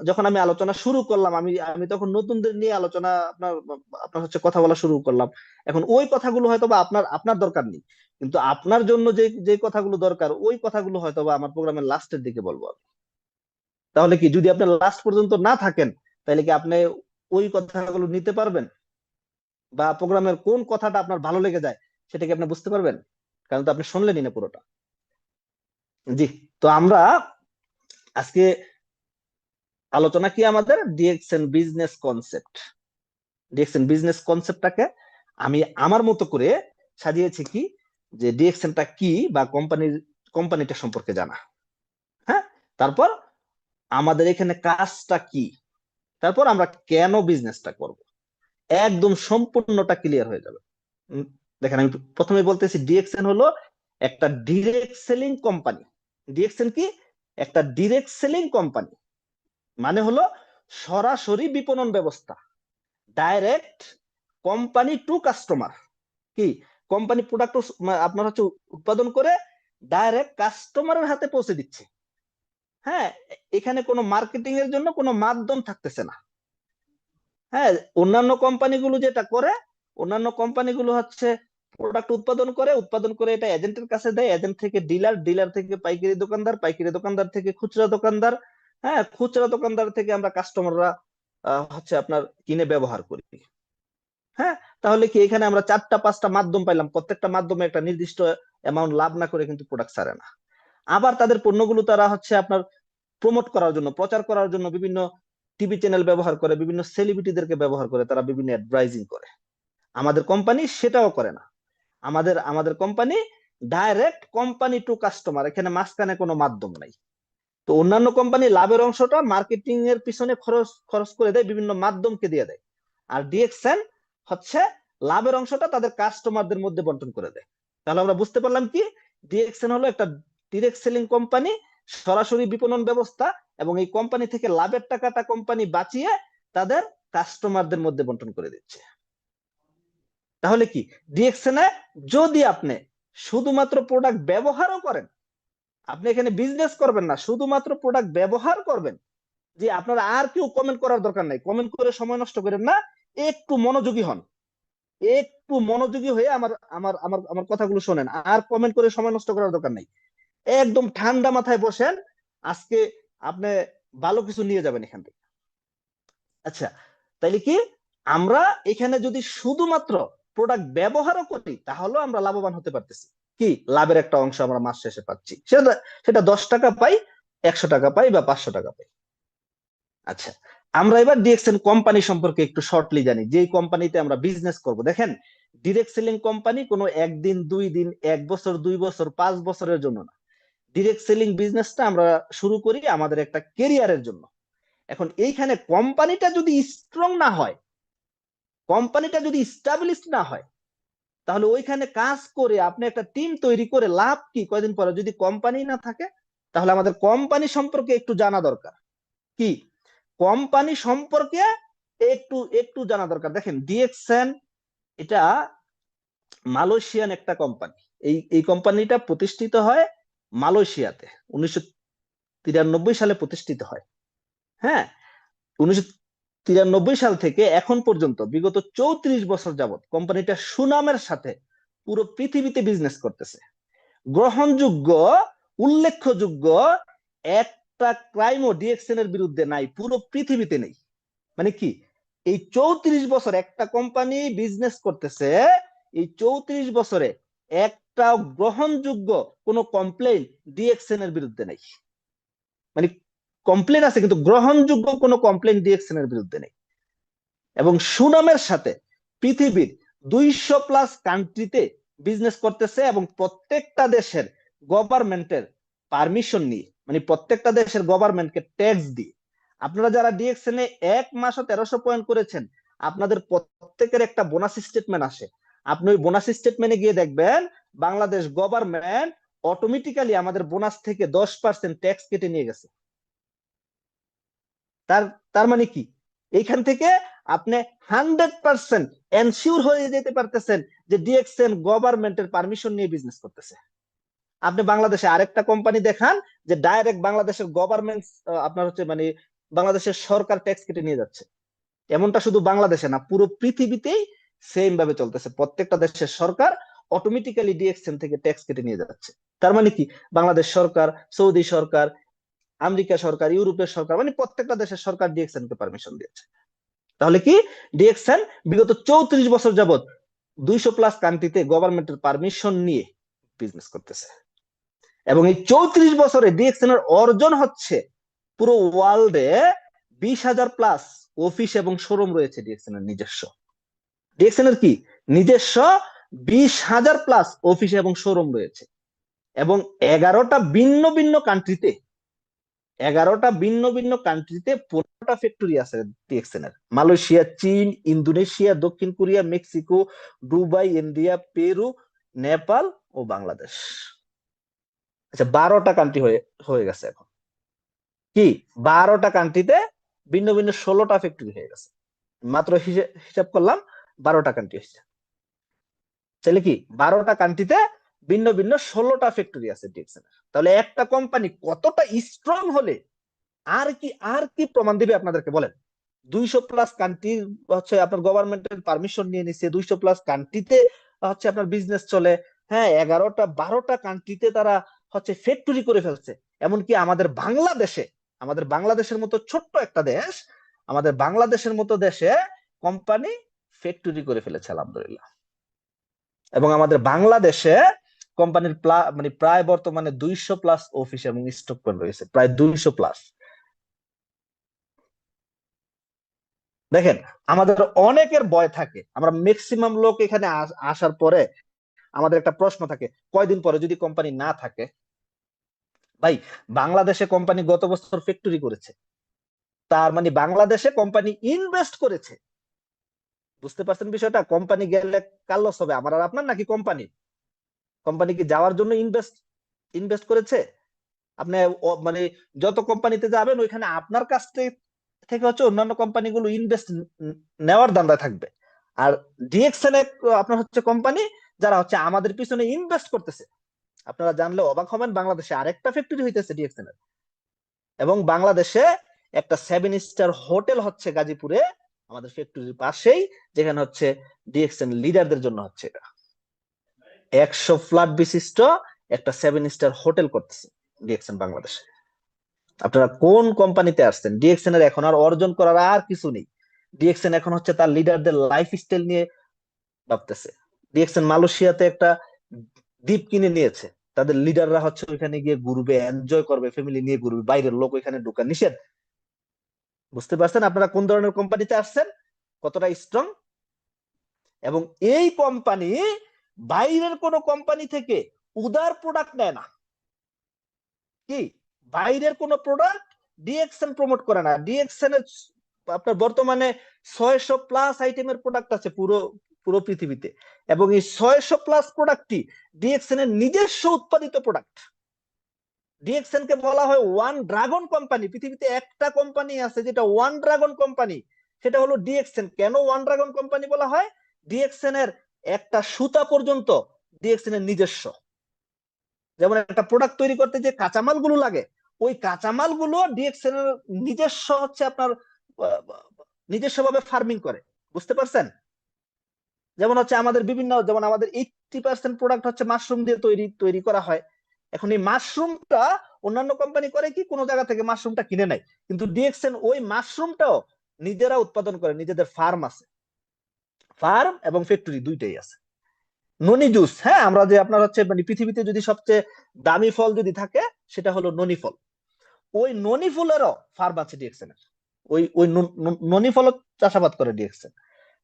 যখন আমি আলোচনা শুরু করলাম, আমি আমি তখন নতুনদের নিয়ে আলোচনা আপনার আপনার হচ্ছে কথা বলা শুরু করলাম। এখন ওই কথাগুলো হয়তো বা আপনার আপনার দরকার নেই, কিন্তু আপনার জন্য যে যে কথাগুলো দরকার ওই কথাগুলো হয়তো বা আমার প্রোগ্রামের লাস্টের দিকে বলবো আমি। তাহলে কি, যদি আপনি লাস্ট পর্যন্ত না থাকেন তাহলে কি আপনি ওই কথাগুলো নিতে পারবেন, বা প্রোগ্রামের কোন কথাটা আপনার ভালো লেগে যায় সেটা কি আপনি বুঝতে পারবেন? কারণ তো আপনি শুনলেনই না পুরোটা। জি। তো আমরা আজকে আলোচনা কি আমাদের DXN business concept, DXN business কনসেপ্টটাকে আমি আমার মতো করে সাজিয়েছি কি, যে ডিএক্সএনটা কি বা কোম্পানিটা সম্পর্কে জানা। হ্যাঁ, তারপর আমাদের এখানে কাজটা কি, তারপর আমরা কেন বিজনেসটা করব, একদম সম্পূর্ণটা ক্লিয়ার হয়ে যাবে। উম, দেখেন আমি প্রথমে বলতেছি ডিএক্সএন হলো একটা ডিরেক্ট সেলিং কোম্পানি। ডিএক্সএন কি, একটা ডিরেক্ট সেলিং কোম্পানি, মানে হলো সরাসরি বিপণন ব্যবস্থা, ডাইরেক্ট কোম্পানি টু কাস্টমার। কি, কোম্পানি প্রোডাক্ট আপনার হচ্ছে উৎপাদন করে ডাইরেক্ট কাস্টমারের হাতে পৌঁছে দিচ্ছে। হ্যাঁ, এখানে কোনো মার্কেটিং এর জন্য কোনো মাধ্যম থাকতেছে না। হ্যাঁ, অন্যান্য কোম্পানিগুলো যেটা করে, অন্যান্য কোম্পানিগুলো হচ্ছে প্রোডাক্ট উৎপাদন করে এটা এজেন্টের কাছে দেয়, এজেন্ট থেকে ডিলার, ডিলার থেকে পাইকারি দোকানদার, পাইকারি দোকানদার থেকে খুচরা দোকানদার, হ্যাঁ খুচরা দোকানদার থেকে আমরা কাস্টমাররা হচ্ছে আপনার কিনে ব্যবহার করি। হ্যাঁ, তাহলে কি এখানে আমরা 4টা 5টা মাধ্যম পাইলাম, প্রত্যেকটা মাধ্যমে একটা নির্দিষ্ট অ্যামাউন্ট লাভ না করে কিন্তু প্রোডাক্ট ছাড়ে না। আবার তাদের পণ্যগুলো তারা হচ্ছে আপনার প্রমোট করার জন্য, প্রচার করার জন্য বিভিন্ন টিভি চ্যানেল ব্যবহার করে, বিভিন্ন সেলিব্রিটিদেরকে ব্যবহার করে, তারা বিভিন্ন অ্যাডভার্টাইজিং করে। আমাদের কোম্পানি সেটাও করে না। আমাদের আমাদের company direct company to customer, এখানে মাঝখানে কোনো মাধ্যম নাই। তো অন্যান্য কোম্পানি লাভের অংশটা মার্কেটিং এর পিছনে খরচ খরচ করে দেয়, বিভিন্ন মাধ্যমকে দিয়ে দেয়। আর ডিএক্সএন হচ্ছে লাভের অংশটা তাদের কাস্টমারদের মধ্যে বন্টন করে দেয়। তাহলে আমরা বুঝতে পারলাম কি, ডিএক্সএন হলো একটা ডিরেক্ট সেলিং কোম্পানি, সরাসরি বিপণন ব্যবস্থা, এবং এই কোম্পানি থেকে লাভের টাকাটা কোম্পানি বাঁচিয়ে তাদের কাস্টমারদের মধ্যে বন্টন করে দিচ্ছে। তাহলে কি ডিএক্সএন এ যদি আপনি শুধুমাত্র প্রোডাক্ট ব্যবহারও করেন, আপনি এখানে বিজনেস করবেন না, শুধুমাত্র প্রোডাক্ট ব্যবহার করবেন, যে আপনারা আর কেউ কমেন্ট করার দরকার নাই, কমেন্ট করে সময় নষ্ট করেন না, একটু মনোযোগী হন, একটু মনোযোগী হয়ে আমার আমার আমার আমার কথাগুলো শোনেন, আর কমেন্ট করে সময় নষ্ট করার দরকার নাই, একদম ঠান্ডা মাথায় বসেন, আজকে আপনি ভালো কিছু নিয়ে যাবেন এখান থেকে। আচ্ছা, তাইলে কি আমরা এখানে যদি শুধুমাত্র প্রোডাক্ট ব্যবহারও করি তাহলেও আমরা লাভবান হতে পারতেছি, কি লাভের একটা অংশ আমরা মাস শেষে পাচ্ছি, সেটা সেটা 10 টাকা পাই, 100 টাকা পাই বা 500 টাকা পাই। আচ্ছা, আমরা এবার ডিএক্সএন কোম্পানি সম্পর্কে একটু শর্টলি জানি, যে কোম্পানিতে আমরা বিজনেস করব। দেখেন, ডিরেক্ট সেলিং কোম্পানি কোনো একদিন, 2 দিন, 1 বছর, 2 বছর, 5 বছরের জন্য না। ডিরেক্ট সেলিং বিজনেসটা আমরা শুরু করি আমাদের একটা কেরিয়ারের জন্য। এখন এইখানে কোম্পানিটা যদি স্ট্রং না হয়, কোম্পানিটা যদি স্টাবলিশ না হয়, তাহলে ওইখানে কাজ করে আপনি একটা টিম তৈরি করে লাভ কি? কয়দিন পরে যদি কোম্পানি না থাকে, তাহলে আমাদের কোম্পানি সম্পর্কে একটু জানা দরকার, কি কোম্পানি সম্পর্কে একটু একটু জানা দরকার। দেখেন, ডিএক্সএন এটা মালয়েশিয়ান একটা কোম্পানি। এই কোম্পানিটা প্রতিষ্ঠিত হয় মালয়েশিয়াতে, 1993 সালে প্রতিষ্ঠিত হয়। হ্যাঁ, 1993 সাল থেকে এখন পর্যন্ত বিগত 34 বছর যাবত কোম্পানিটা সুনামের সাথে পুরো পৃথিবীতে বিজনেস করতেছে। গ্রহণযোগ্য, উল্লেখযোগ্য একটা ক্রাইমও ডিএক্সএন এর বিরুদ্ধে নাই, পুরো পৃথিবীতে নেই। মানে কি, এই 34 বছর একটা কোম্পানি বিজনেস করতেছে, এই 34 বছরে একটা গ্রহণযোগ্য কোনো কমপ্লেইন ডিএক্সএন এর বিরুদ্ধে নেই। মানে কমপ্লেন আছে কিন্তু গ্রহণযোগ্য কোনো কমপ্লেন ডিএক্সএন এর বিরুদ্ধে নেই। এবং সুনামের সাথে পৃথিবীর 200+ কান্ট্রিতে বিজনেস করতেছে, এবং প্রত্যেকটা দেশের গভর্নমেন্টের পারমিশন নিয়ে, মানে প্রত্যেকটা দেশের গভর্নমেন্টকে ট্যাক্স দিয়ে। আপনারা যারা ডিএক্সএন এ 1 মাসও 1300 পয়েন্ট করেছেন, আপনাদের প্রত্যেকের একটা বোনাস স্টেটমেন্ট আসে। আপনি ওই বোনাস স্টেটমেন্টে গিয়ে দেখবেন বাংলাদেশ গভর্নমেন্ট অটোমেটিক্যালি আমাদের বোনাস থেকে 10% ট্যাক্স কেটে নিয়ে গেছে। তার তার মানে কি, এইখান থেকে আপনি 100% এনশিওর হয়ে যেতে পারতেছেন যে ডিএক্সএন গভর্নমেন্টের পারমিশন নিয়ে বিজনেস করতেছে। আপনি বাংলাদেশে আরেকটা কোম্পানি দেখান যে ডাইরেক্ট বাংলাদেশের গভর্নমেন্ট, আপনার হচ্ছে মানে বাংলাদেশের সরকার ট্যাক্স কেটে নিয়ে যাচ্ছে। এমনটা শুধু বাংলাদেশে না, পুরো পৃথিবীতেই সেম ভাবে চলতেছে, প্রত্যেকটা দেশের সরকার অটোমেটিক্যালি ডিএক্সএন থেকে ট্যাক্স কেটে নিয়ে যাচ্ছে। তার মানে কি, বাংলাদেশ সরকার, সৌদি সরকার, আমেরিকা সরকার, ইউরোপের সরকার, মানে প্রত্যেকটা দেশের সরকার ডিএক্সএন কে পারমিশন দিয়েছে। তাহলে কি, ডিএক্সএন বিগত 34 বছর যাবত 200+ কান্ট্রিতে গভর্নমেন্টের পারমিশন নিয়ে বিজনেস করতেছে। এবং এই 34 বছরে ডিএক্সএন এর অর্জন হচ্ছে পুরো ওয়ার্ল্ডে 20,000+ অফিস এবং শোরুম রয়েছে ডিএক্সএন এর নিজস্ব। ডিএক্সএন এর কি নিজস্ব 20,000+ অফিস এবং শোরুম রয়েছে, এবং 11টা ভিন্ন ভিন্ন কান্ট্রিতে, 11টা ভিন্ন ভিন্ন কান্ট্রিতে 15টা ফ্যাক্টরি আছে ডিএক্সএন এর। মালয়েশিয়া, চীন, ইন্দোনেশিয়া, দক্ষিণ Korea, Mexico, Dubai, India, Peru, Nepal ও বাংলাদেশ। আচ্ছা, 12টা কান্ট্রি হয়ে হয়ে গেছে এখন, কি 12টা কান্ট্রিতে ভিন্ন ভিন্ন 16টা ফ্যাক্টরি হয়ে গেছে। মাত্র হিসাব করলাম 12টা কান্ট্রি হয়েছে। তাহলে কি 12টা কান্ট্রিতে ভিন্ন ভিন্ন 16টা ফ্যাক্টরি আছে ডিএক্সএন এর। তাহলে একটা কোম্পানি কতটা স্ট্রং হলে আর কি প্রমাণ দিবে আপনাদেরকে বলেন? 200+ কান্ট্রি হচ্ছে আপনার গভর্নমেন্টের পারমিশন নিয়ে নিচ্ছে, 200+ কান্ট্রিতে হচ্ছে আপনার বিজনেস চলে। হ্যাঁ, 11টা 12টা কান্ট্রিতে তারা হচ্ছে ফ্যাক্টরি করে ফেলছে। এমনকি আমাদের বাংলাদেশের মতো ছোট্ট একটা দেশ, আমাদের বাংলাদেশের মতো দেশে কোম্পানি ফ্যাক্টরি করে ফেলেছে আলহামদুলিল্লাহ। এবং আমাদের বাংলাদেশে কোম্পানির মানে প্রায় বর্তমানে 200+ অফিস এবং স্টক পয়েন্ট রয়েছে, প্রায় 200+। দেখেন, আমাদের অনেকের ভয় থাকে, আমরা ম্যাক্সিমাম লোক এখানে আসার পরে আমাদের একটা প্রশ্ন থাকে, কয়দিন পরে যদি কোম্পানি না থাকে। ভাই, বাংলাদেশে কোম্পানি গত বছর ফ্যাক্টরি করেছে, তার মানে বাংলাদেশে কোম্পানি ইনভেস্ট করেছে। বুঝতে পারছেন বিষয়টা? কোম্পানি গেলে কার লস হবে, আমার আর আপনার নাকি কোম্পানি? কোম্পানি কি যাওয়ার জন্য ইনভেস্ট ইনভেস্ট করেছে? আপনি মানে যত কোম্পানিতে যাবেন ওইখানে আপনার কাছ থেকে হচ্ছে অন্যান্য কোম্পানিগুলো ইনভেস্ট নেওয়ার ধান্দা থাকবে। আর ডিএক্সএন আপনার হচ্ছে কোম্পানি যারা হচ্ছে আমাদের পিছনে ইনভেস্ট করতেছে। আপনারা জানলে অবাক হবেন, বাংলাদেশে আরেকটা ফ্যাক্টরি হইতেছে ডিএক্সএন এর, এবং বাংলাদেশে একটা 7 স্টার হোটেল হচ্ছে গাজীপুরে আমাদের ফ্যাক্টরির পাশেই, যেখানে হচ্ছে ডিএক্সএন লিডারদের জন্য হচ্ছে এটা 100 ফ্ল্যাট বিশিষ্ট একটা 7 স্টার হোটেল করতেছে ডিএক্সএন বাংলাদেশে। আপনারা কোন কোম্পানিতে আসছেন? ডিএক্সএন এর এখন আর অর্জন করার আর কিছু নেই। ডিএক্সএন এখন হচ্ছে তার লিডারদের লাইফ স্টাইল নিয়ে ভাবতেছে। ডিএক্সএন মালয়েশিয়াতে একটা দ্বীপ কিনে নিয়েছে, তাদের লিডাররা হচ্ছে ওইখানে গিয়ে ঘুরবে, এনজয় করবে, ফ্যামিলি নিয়ে ঘুরবে, বাইরের লোক ওইখানে ঢোকা নিষেধ। বুঝতে পারছেন আপনারা কোন ধরনের কোম্পানিতে আসছেন, কতটা স্ট্রং। এবং এই কোম্পানি বাইরের কোন কোম্পানি থেকে উদার প্রোডাক্ট নেয় না। কি বাইরের কোন প্রোডাক্ট ডিএক্সএন প্রমোট করে না। ডিএক্সএন এর আপনার বর্তমানে 600+ আইটেমের প্রোডাক্ট আছে পুরো পুরো পৃথিবীতে, এবং এই 600+ প্রোডাক্টটি ডিএক্সএন এর নিজস্ব উৎপাদিত প্রোডাক্ট। ডিএক্সএন কে বলা হয় ওয়ান ড্রাগন কোম্পানি। পৃথিবীতে একটা কোম্পানি আছে যেটা ওয়ান ড্রাগন কোম্পানি, সেটা হলো ডিএক্সএন। কেন ওয়ান ড্রাগন কোম্পানি বলা হয়? ডিএক্সএন এর একটা সুতা পর্যন্ত ডিএক্সএন এর নিজস্ব। যেমন একটা প্রোডাক্ট তৈরি করতে যে কাঁচামাল গুলো লাগে, ওই কাঁচামাল গুলো ডিএক্সএন এর নিজস্ব হচ্ছে আপনার নিজস্ব ভাবে ফার্মিং করে। বুঝতে পারছেন? যেমন হচ্ছে আমাদের বিভিন্ন, যেমন আমাদের 80% প্রোডাক্ট হচ্ছে মাশরুম দিয়ে তৈরি তৈরি করা হয়। এখন এই মাশরুমটা অন্যান্য কোম্পানি করে কি কোনো জায়গা থেকে মাশরুমটা কিনে নেয়, কিন্তু ডিএক্সএন ওই মাশরুমটাও নিজেরা উৎপাদন করে, নিজেদের ফার্ম আছে, ফার্ম এবং ফ্যাক্টরি দুইটাই আছে। ননি জুস, হ্যাঁ, আমরা যে আপনার হচ্ছে মানে পৃথিবীতে যদি সবচেয়ে দামি ফল যদি থাকে সেটা হলো ননি ফল। ওই ননি ফুলেরও ফার্ম আছে ডিএক্সএন এর। ওই ওই ননি ফল চাষাবাদ করে ডিএক্সএন।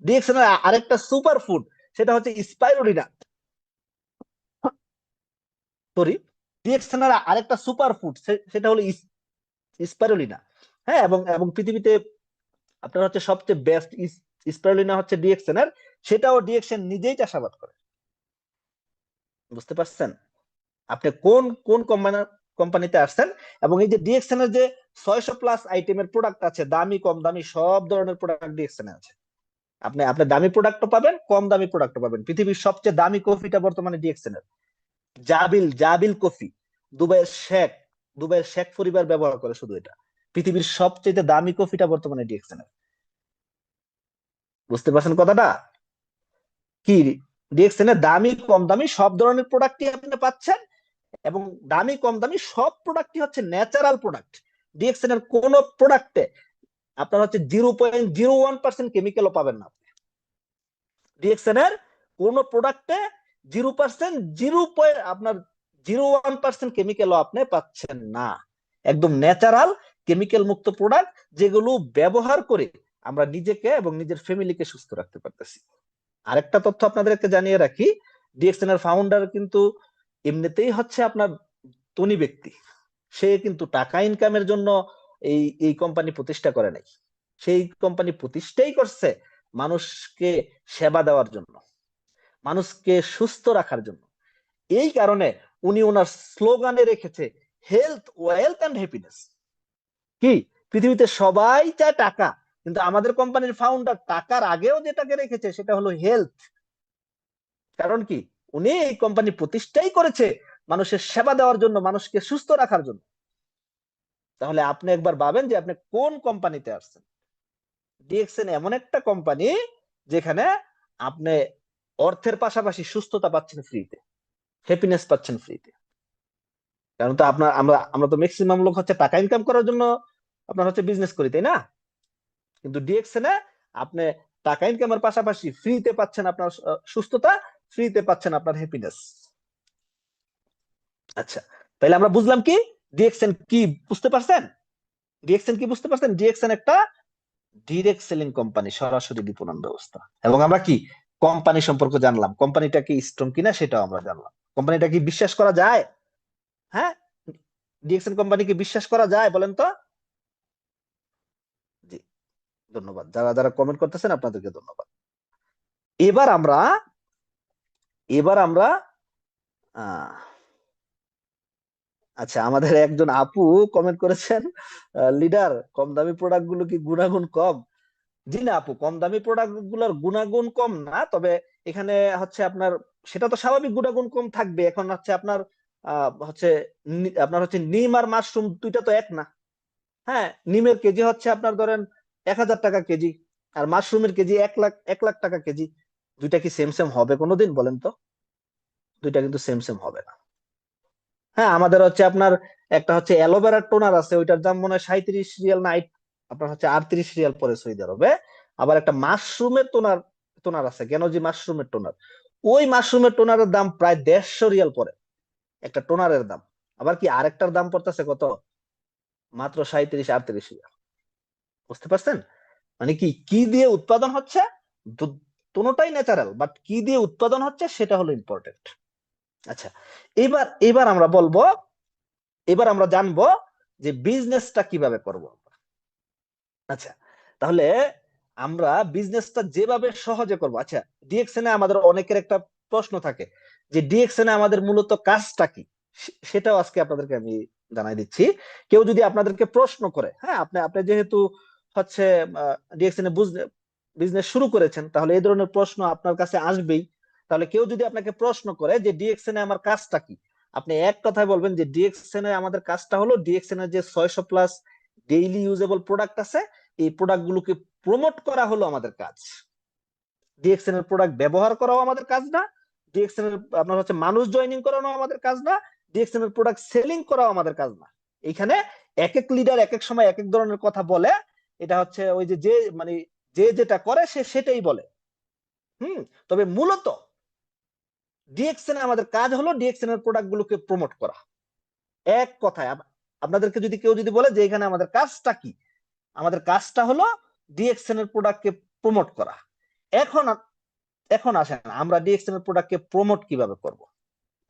ডিএক্সএন এর আরেকটা সুপার ফুড, সেটা হচ্ছে স্পাইরুলিনা। সরি, ডিএক্সএন এর আরেকটা সুপার ফুড সেটা হলো স্পাইরুলিনা। হ্যাঁ, এবং এবং পৃথিবীতে আপনার হচ্ছে সবচেয়ে বেস্ট স্পাইরুলিনা হচ্ছে ডিএক্সএন এর, সেটাও ডিএক্সএন নিজেই চাষাবাদ করে। বুঝতে পারছেন আপনি কোন কোন কোম্পানিতে আসছেন? এবং এই যে ডিএক্সএন এর যে 600+ আইটেমের প্রোডাক্ট আছে, দামি কম দামি সব ধরনের প্রোডাক্ট ডিএক্সএন এ আছে। আপনি আপনি দামি প্রোডাক্টও পাবেন, কম দামি প্রোডাক্টও পাবেন। পৃথিবীর সবচেয়ে দামি কফিটা বর্তমানে ডিএক্সএন এর, জাবিল জাবিল কফি। দুবাইয়ের শেখ, দুবাইয়ের শেখ পরিবার ব্যবহার করে শুধু এটা। পৃথিবীর সবচেয়ে দামি কফিটা বর্তমানে ডিএক্সএন এর। বুঝতে পারছেন কথাটা কি? ডিএক্সএন এর দামি কম দামি সব ধরনের প্রোডাক্টই আপনি পাচ্ছেন, এবং দামি কম দামি সব প্রোডাক্টই হচ্ছে ন্যাচারাল প্রোডাক্ট। ডিএক্সএন এর কোন প্রোডাক্টে আপনার হচ্ছে 0.01% কেমিক্যালও পাবেন না। ডিএক্সএন এর কোন প্রোডাক্টে 0% আপনার 0.01% কেমিক্যালও আপনি পাচ্ছেন না। একদম ন্যাচারাল কেমিক্যাল মুক্ত প্রোডাক্ট, যেগুলো ব্যবহার করে আমরা নিজেকে এবং নিজের ফ্যামিলিকে সুস্থ রাখতে পারতেছি। আরেকটা তথ্য আপনাদেরকে জানিয়ে রাখি, ডিএক্সএন এর ফাউন্ডার কিন্তু এমনিতেই হচ্ছে আপনার ধনী ব্যক্তি। সে কিন্তু টাকা ইনকামের জন্য এই এই কোম্পানি প্রতিষ্ঠা করে নাই। সেই কোম্পানি প্রতিষ্ঠাই করছে মানুষকে সেবা দেওয়ার জন্য, মানুষকে সুস্থ রাখার জন্য। এই কারণে উনি ওনার স্লোগানে রেখেছে হেলথ, ওয়েলথ এন্ড হ্যাপিনেস। কি পৃথিবীতে সবাই চায় টাকা, কিন্তু আমাদের কোম্পানির ফাউন্ডার টাকার আগেও যেটাকে রেখেছে সেটা হলো হেলথ। কারণ কি, উনি এই কোম্পানি প্রতিষ্ঠাই করেছে মানুষের সেবা দেওয়ার জন্য, মানুষকে সুস্থ রাখার জন্য। তাহলে আপনি একবার ভাবেন যে আপনি কোন কোম্পানিতে আসছেন। ডিএক্সএন এমন একটা কোম্পানি যেখানে আপনি অর্থের পাশাপাশি সুস্থতা পাচ্ছেন ফ্রিতে, হ্যাপিনেস পাচ্ছেন ফ্রিতে। কারণ তো আপনার আমরা আমরা তো ম্যাক্সিমাম লোক হচ্ছে টাকা ইনকাম করার জন্য আপনার হচ্ছে বিজনেস করি, তাই না? কিন্তু ডিএক্সএন এ আপনি টাকা ইনকামের পাশাপাশি ফ্রিতে পাচ্ছেন আপনার সুস্থতা, ফ্রিতে পাচ্ছেন আপনার হ্যাপিনেস। আচ্ছা, তাহলে আমরা বুঝলাম কি ডিএক্সএন কি, বুঝতে পারছেন? ডিএক্সএন কি বুঝতে পারছেন? ডিএক্সএন একটা ডিরেক্ট সেলিং কোম্পানি, সরাসরি বিপণন ব্যবস্থা। এবং আমরা কি কোম্পানি সম্পর্কে জানলাম, কোম্পানিটা কি স্ট্রং কিনা সেটাও আমরা জানলাম। কোম্পানিটা কি বিশ্বাস করা যায়? হ্যাঁ, ডিএক্সএন কোম্পানি কি বিশ্বাস করা যায় বলেন তো? জি, ধন্যবাদ। যারা যারা কমেন্ট করতেছেন আপনাদেরকে ধন্যবাদ। এবার আমরা এবার আমরা আহ আচ্ছা, আমাদের একজন আপু কমেন্ট করেছেন, লিডার কম দামি প্রোডাক্ট গুলো কি গুণাগুণ কম? জি না আপু, কম দামি প্রোডাক্ট গুলোর গুণাগুণ কম না, তবে এখানে হচ্ছে আপনার সেটা তো স্বাভাবিক, গুণাগুণ কম থাকবে। এখন হচ্ছে আপনার হচ্ছে আপনার হচ্ছে নিম আর মাশরুম দুইটা তো এক না। হ্যাঁ, নিমের কেজি হচ্ছে আপনার ধরেন 1,000 টাকা কেজি, আর মাশরুমের কেজি 1 লাখ টাকা কেজি। দুইটা কি সেম সেম হবে কোনোদিন বলেন তো? দুইটা কিন্তু সেম সেম হবে না। হ্যাঁ, আমাদের হচ্ছে আপনার একটা হচ্ছে অ্যালোভেরার টোনার আছে, ওইটার দাম মনে হয় 37 রিয়াল না আপনার হচ্ছে 38 রিয়াল পরে সৌদি আরবে। আবার একটা মাশরুমের টোনার টোনার আছে, গেনোজি মাশরুমের টোনার। ওই মাশরুমের টোনারের দাম প্রায় 150 রিয়াল পরে, একটা টোনারের দাম। আবার কি আরেকটার দাম পড়তেছে কত, মাত্র 37-38 রিয়াল। বুঝতে পারছেন? মানে কি কি দিয়ে উৎপাদন হচ্ছে, দুটোটাই ন্যাচারাল, বাট কি দিয়ে উৎপাদন হচ্ছে সেটা হলো ইম্পর্টেন্ট। আচ্ছা, এবার আমরা বলবো, এবার আমরা জানবো যে বিজনেসটা কিভাবে করব। আচ্ছা, তাহলে আমরা বিজনেসটা যেভাবে সহজে করব। আচ্ছা, ডিএক্সএন এ আমাদের অনেকের একটা প্রশ্ন থাকে যে ডিএক্সএন এ আমাদের মূলত কাজটা কি, সেটাও আজকে আপনাদেরকে আমি জানাই দিচ্ছি। কেউ যদি আপনাদেরকে প্রশ্ন করে, হ্যাঁ, আপনি আপনি যেহেতু হচ্ছে ডিএক্সএন এ বিজনেস শুরু করেছেন, তাহলে এই ধরনের প্রশ্ন আপনার কাছে আসবেই। তাহলে কেউ যদি আপনাকে প্রশ্ন করে যে ডিএক্সএন এ আমার কাজটা কি, আপনি এক কথায় বলবেন যে ডিএক্সএন এ আমাদের কাজটা হলো, ডিএক্সএন এর যে 600+ ডেইলি ইউজেবল প্রোডাক্ট আছে, এই প্রোডাক্ট গুলোকে প্রমোট করা হলো আমাদের কাজ। ডিএক্সএন এর প্রোডাক্ট ব্যবহার করাও আমাদের কাজ না, ডিএক্সএন এর আপনার হচ্ছে মানুষ জয়েনিং করানো আমাদের কাজ না, ডিএক্সএন এর প্রোডাক্ট সেলিং করাও আমাদের কাজ না। এইখানে এক এক লিডার এক এক সময় এক এক ধরনের কথা বলে। এটা হচ্ছে ওই যে যে মানে যে যেটা করে সে সেটাই বলে। হুম। তবে মূলত ডিএক্সএন এ আমাদের কাজ হলো ডিএক্সএন এর প্রোডাক্ট গুলোকে প্রমোট করা। এক কথায় আপনাদেরকে যদি কেউ যদি বলে যে এখানে আমাদের কাজটা কি, আমাদের কাজটা হলো ডিএক্সএন এর প্রোডাক্টকে প্রমোট করা। এখন এখন আসেন আমরা ডিএক্সএন এর প্রোডাক্টকে প্রমোট কিভাবে করব।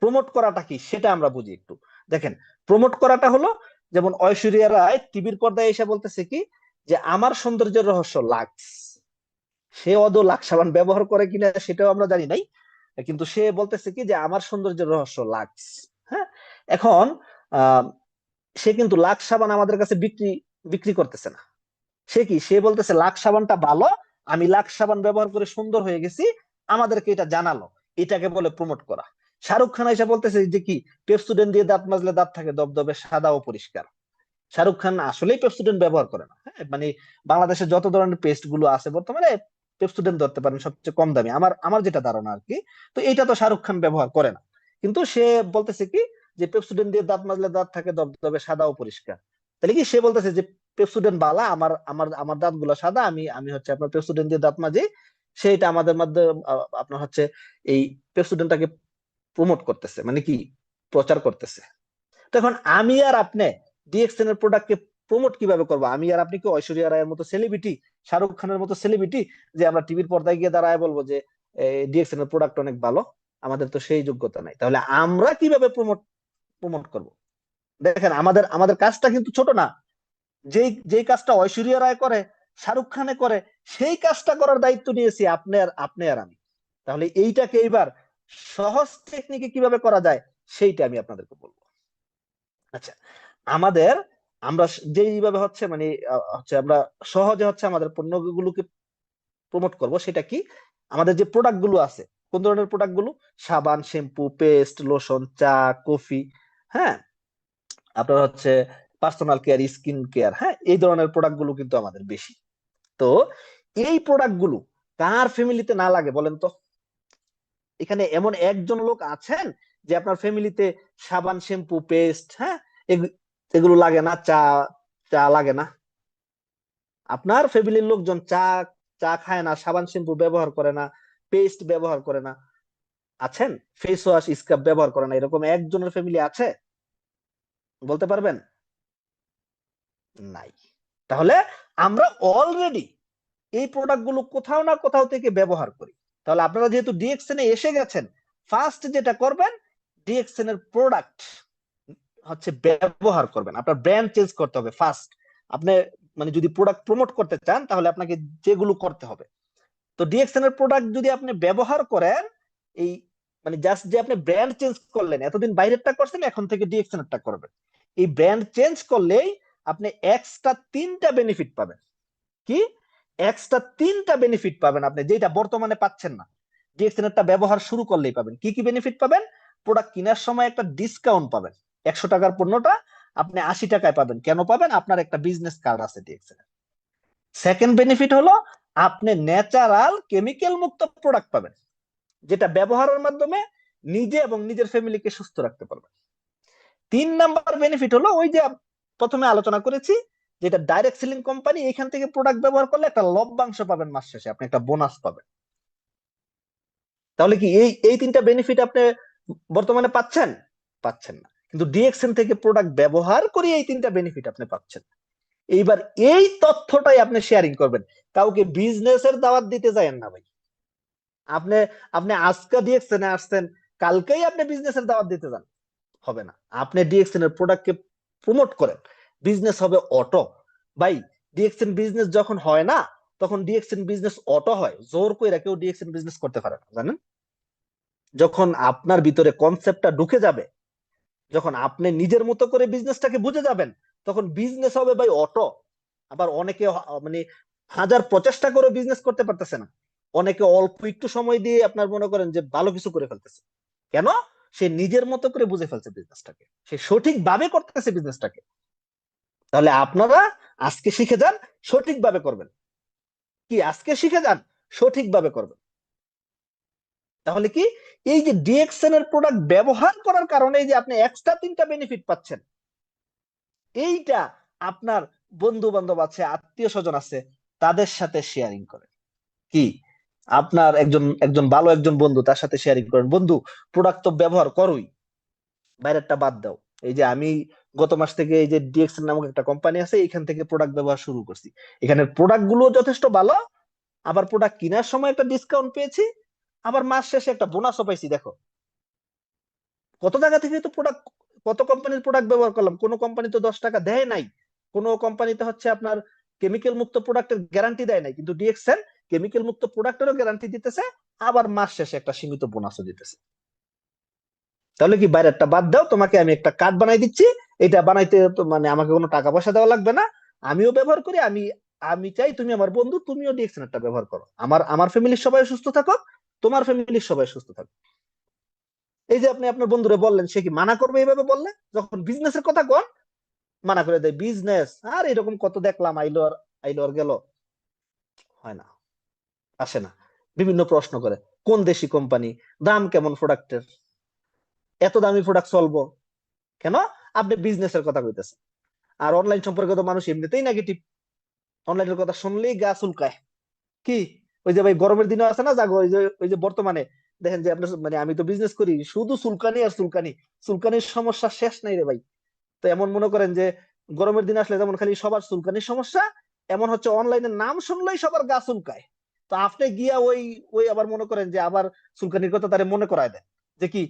প্রমোট করাটা কি সেটা আমরা বুঝি একটু। দেখেন, প্রমোট করাটা হলো, যেমন ঐশ্বরিয়া রায় টিভির পর্দায় এসে বলতেছে কি যে আমার সৌন্দর্যের রহস্য লাক্স। সে অদৌ লাক্স সাবান ব্যবহার করে কিনা সেটাও আমরা জানি নাই, কিন্তু সে বলতেছে কি যে আমার সৌন্দর্যের রহস্য লাক্স। হ্যাঁ, এখন আহ সে কিন্তু লাক্স সাবান আমাদের কাছে বিক্রি বিক্রি করতেছে না। সে বলতেছে লাক্স সাবানটা ভালো, আমি লাক্স সাবান ব্যবহার করে সুন্দর হয়ে গেছি, আমাদেরকে এটা জানালো। এটাকে বলে প্রমোট করা। শাহরুখ খান এসে বলতেছে যে কি পেপসোডেন্ট দিয়ে দাঁত মাজলে দাঁত থাকে দবদবে সাদা ও পরিষ্কার। শাহরুখ খান আসলেই পেপসোডেন্ট ব্যবহার করে না। হ্যাঁ, মানে বাংলাদেশে যত ধরনের পেস্ট গুলো আছে বর্তমানে, পেপসোডেন্ট ধরতে পারেন সবচেয়ে কম দামি, আমার আমার যেটা ধারণা আর কি। তো এইটা তো শাহরুখ খান ব্যবহার করে না, কিন্তু সে বলতেছে কি যে পেপসোডেন্ট দিয়ে দাঁত মাজলে দাঁত থাকে দবদবে সাদা ও পরিষ্কার। তাহলে কি সে বলতেছে যে পেপসোডেন্ট বালা, আমার আমার আমার দাঁত গুলো সাদা, আমি আমি হচ্ছে আপনার পেপসোডেন্ট দিয়ে দাঁত মাজি। সেইটা আমাদের মধ্যে আপনার হচ্ছে এই পেপসোডেন্টটাকে প্রমোট করতেছে, মানে কি প্রচার করতেছে। তখন আমি আর আপনি ডিএক্সএন এর প্রোডাক্টকে প্রমোট কিভাবে করবো? আমি আর আপনি কি ঐশ্বরিয়া রায়ের মতো সেলিব্রিটি, শাহরুখ খানের মতো সেলিব্রিটি, যে আমরা টিভির পর্দায় গিয়ে দাঁড়ায় বলবো যে ডিএক্সএন এর প্রোডাক্ট অনেক ভালো? আমাদের তো সেই যোগ্যতা নাই। তাহলে আমরা কিভাবে প্রমোট প্রমোট করব? দেখেন, আমাদের আমাদের কাজটা কিন্তু ছোট না। যেই যেই কাজটা ঐশ্বরিয়া রায় করে, শাহরুখ খানে করে, সেই কাজটা করার দায়িত্ব নিয়েছি আপনি আর আমি। তাহলে এইটাকে এইবার সহজ টেকনিকে কিভাবে করা যায় সেইটা আমি আপনাদেরকে বলবো। আচ্ছা, আমাদের আমরা যেইভাবে হচ্ছে মানে হচ্ছে আমরা সহজে হচ্ছে আমাদের পণ্যগুলোকে প্রমোট করব, সেটা কি, আমাদের যে প্রোডাক্ট গুলো আছে, কোন ধরনের প্রোডাক্ট গুলো, সাবান, শ্যাম্পু, পেস্ট, লোশন, চা, কফি, হ্যাঁ, আপনার হচ্ছে পার্সোনাল কেয়ার, স্কিন কেয়ার, হ্যাঁ, এই ধরনের প্রোডাক্ট গুলো কিন্তু আমাদের বেশি। তো এই প্রোডাক্ট গুলো কার ফ্যামিলিতে না লাগে বলেন তো? এখানে এমন একজন লোক আছেন যে আপনার ফ্যামিলিতে সাবান, শ্যাম্পু, পেস্ট, হ্যাঁ, এগুলো লাগে না? চা চা লাগে না? আপনার ফ্যামিলির লোকজন চা চা খায় না, সাবান শ্যাম্পু ব্যবহার করে না, পেস্ট ব্যবহার করে না, আছেন? ফেস ওয়াশ, স্ক্রাব ব্যবহার করে না, এরকম একজনের ফ্যামিলি আছে? বলতে পারবেন? নাই। তাহলে আমরা অলরেডি এই প্রোডাক্ট গুলো কোথাও না কোথাও থেকে ব্যবহার করি। তাহলে আপনারা যেহেতু ডিএক্সএন এ এসে গেছেন, ফার্স্ট যেটা করবেন, ডিএক্সএন এর প্রোডাক্ট হচ্ছে ব্যবহার করবেন। আপনার ব্র্যান্ড চেঞ্জ করতে হবে ফার্স্ট। আপনি মানে যদি প্রোডাক্ট প্রমোট করতে চান, তাহলে আপনাকে যেগুলো করতে হবে, তো ডিএক্সএন এর প্রোডাক্ট যদি আপনি ব্যবহার করেন, এই মানে জাস্ট যে আপনি ব্র্যান্ড চেঞ্জ করলেন, এতদিন বাইরেরটা করছেন, এখন থেকে ডিএক্সএন এরটা করবেন, এই ব্র্যান্ড চেঞ্জ করলেই আপনি এক্সট্রা 3টা বেনিফিট পাবেন। কি? এক্সট্রা 3টা বেনিফিট পাবেন আপনি, যেটা বর্তমানে পাচ্ছেন না। ডিএক্সএনএরটা ব্যবহার শুরু করলেই পাবেন। কি কি বেনিফিট পাবেন? প্রোডাক্ট কেনার সময় একটা ডিসকাউন্ট পাবেন, 100 টাকার পণ্যটা আপনি 80 টাকায় পাবেন। কেন পাবেন? আপনার একটা বিজনেস কার্ড আছে ডিএক্সএনএর। সেকেন্ড বেনিফিট হলো আপনি ন্যাচারাল কেমিক্যাল মুক্ত প্রোডাক্ট পাবেন, যেটা ব্যবহারের মাধ্যমে নিজে এবং নিজের ফ্যামিলিকে সুস্থ রাখতে পারবেন। 3 নাম্বার বেনিফিট হলো ওই যে প্রথমে আলোচনা করেছি, যেটা ডাইরেক্ট সেলিং কোম্পানি, এখান থেকে প্রোডাক্ট ব্যবহার করলে একটা লভ্যাংশ পাবেন, মাস শেষে আপনি একটা বোনাস পাবেন। তাহলে কি এই 3টা বেনিফিট আপনি বর্তমানে পাচ্ছেন? পাচ্ছেন না, কিন্তু ডিএক্সএন থেকে প্রোডাক্ট ব্যবহার করে এই 3টা বেনিফিট আপনি পাচ্ছেন। এইবার এই তথ্যটাই আপনি শেয়ারিং করবেন, কাউকে বিজনেসের দাওয়াত দিতে যায়েন না ভাই। আপনি আপনি আজকে ডিএক্সএন আসছেন, কালকেই আপনি বিজনেসের দাওয়াত দিতে যান, হবে না। আপনি ডিএক্সএন এর প্রোডাক্টকে প্রমোট করেন, বিজনেস হবে অটো। ভাই, ডিএক্সএন বিজনেস যখন হয় না, তখন ডিএক্সএন বিজনেস অটো হয়। জোর কইরা কেউ ডিএক্সএন বিজনেস করতে পারে না, জানেন? যখন আপনার ভিতরে কনসেপ্টটা ঢুকে যাবে, যখন আপনি নিজের মতো করে বিজনেসটাকে বুঝে যাবেন, তখন বিজনেস হবে ভাই অটো। আবার অনেকে মানে হাজার প্রচেষ্টা করে বিজনেস করতে পারতেছে না, অনেকে অল্প একটু সময় দিয়ে আপনার মনে করেন যে ভালো কিছু করে ফেলতেছে। কেন? সে নিজের মতো করে বুঝে ফেলছে বিজনেসটাকে, সে সঠিকভাবে করতেছে বিজনেসটাকে। তাহলে আপনারা আজকে শিখে যান, সঠিকভাবে করবেন। কি, আজকে শিখে যান, সঠিকভাবে করবেন। তাহলে কি, এই যে ডিএক্সএন এর প্রোডাক্ট ব্যবহার করার কারণে যে আপনি এক্সট্রা 3টা বেনিফিট পাচ্ছেন, এইটা আপনার বন্ধু বান্ধব আছে, আত্মীয় স্বজন আছে, তাদের সাথে শেয়ারিং করেন। কি, আপনার একজন একজন ভালো একজন বন্ধু, তার সাথে শেয়ারিং করেন, বন্ধু প্রোডাক্ট তো ব্যবহার করোই, বাইরেরটা বাদ দাও। এই যে আমি গত মাস থেকে এই যে ডিএক্সএন নামক একটা কোম্পানি আছে, এখান থেকে প্রোডাক্ট ব্যবহার শুরু করছি। এখানের প্রোডাক্ট গুলো যথেষ্ট ভালো, আবার প্রোডাক্ট কেনার সময় একটা ডিসকাউন্ট পেয়েছি, আবার মাস শেষে একটা বোনাসও পাইছি। দেখো কত জায়গা থেকে তো প্রোডাক্ট, কত কোম্পানির প্রোডাক্ট ব্যবহার করলাম, কোন কোম্পানি তো 10 টাকা দেয় নাই, কোন কোম্পানিতে হচ্ছে আপনার কেমিক্যাল মুক্ত প্রোডাক্টের গ্যারান্টি দেয় নাই, কিন্তু ডিএক্সএন কেমিক্যাল মুক্ত প্রোডাক্টেরও গ্যারান্টি দিতেছে, আবার মাস শেষে একটা সীমিত বোনাসও দিতেছে। তাহলে কি, বাইরেরটা বাদ দাও, তোমাকে আমি একটা কার্ড বানাই দিচ্ছি, এটা বানাইতে তো মানে আমাকে কোনো টাকা পয়সা দেওয়া লাগবে না, আমিও ব্যবহার করি, আমি আমি চাই তুমি আমার বন্ধু, তুমিও ডিএক্সএনটা ব্যবহার করো, আমার আমার ফ্যামিলির সবাই সুস্থ থাকো, তোমার ফ্যামিলির সবাই সুস্থ থাকো। এই যে আপনি আপনার বন্ধুরে বললেন, সে কি মানা করবে এইভাবে বললে? যখন বিজনেসের কথা কন, মানা করে দেয়, বিজনেস আর এরকম কত দেখলাম, আইলো আর আইলো আর গেল, হয় না, আসে না। বিভিন্ন প্রশ্ন করে, কোন দেশি কোম্পানি, দাম কেমন প্রোডাক্টের, এত দামি প্রোডাক্ট চলবো কেন? আপনি বিজনেসের কথা কইতেছেন। আর অনলাইন সম্পর্কে তো মানুষ এমনিতেই নেগেটিভ, অনলাইনের কথা শুনলেই গা চুলকায়। কি, ওই যে ভাই গরমের দিনে আছে না, জাগো ওই যে বর্তমানে দেখেন যে আপনার মানে আমি তো বিজনেস করি, শুধু চুলকানি আর চুলকানি, চুলকানির সমস্যা শেষ নাই রে ভাই। তো এমন মনে করেন যে গরমের দিন আসলে যেমন খালি সবার চুলকানির সমস্যা, এমন হচ্ছে অনলাইনের নাম শুনলেই সবার গা চুলকায়। তো আপনি গিয়া ওই ওই আবার মনে করেন যে আবার চুলকানির কথা তারে মনে করায় দেন, যে কি,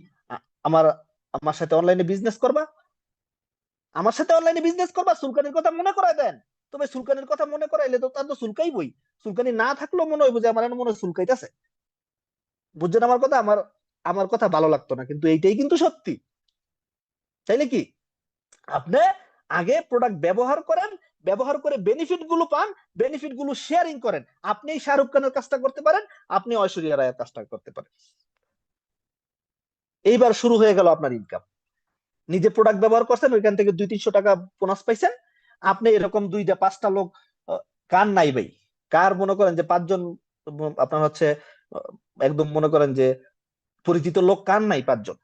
আমার আমার সাথে অনলাইনে বিজনেস করবা, আমার সাথে অনলাইনে বিজনেস করবা, চুলকানির কথা মনে করায় দেন। তবে চুলকানির কথা মনে করাইলে তো তার তো চুলকাইবই, চুলকানি না থাকলেও মনে হইব যে আমার মনে হয় চুলকাইতেছে। বুঝছেন আমার কথা? আমার আমার কথা ভালো লাগতো না, কিন্তু এইটাই কিন্তু সত্যি। চাইলে কি, আপনি আগে প্রোডাক্ট ব্যবহার করেন, ব্যবহার করে বেনিফিট গুলো পান, বেনিফিট গুলো শেয়ারিং করেন। আপনি শাহরুখ খানের কাজটা করতে পারেন, আপনি ঐশ্বরিয়া রায়ের কাজটা করতে পারেন। এইবার শুরু হয়ে গেল আপনার ইনকাম। নিজে প্রোডাক্ট ব্যবহার করছেন, ওইখান থেকে 200-300 টাকা বোনাস পাইছেন। আপনি এরকম 2টা-5টা লোক, কার নাই ভাই, কার মনে করেন যে 5 জন আপনার হচ্ছে আহ, একদম মনে করেন যে পরিচিত লোক কার নাই 5 জন,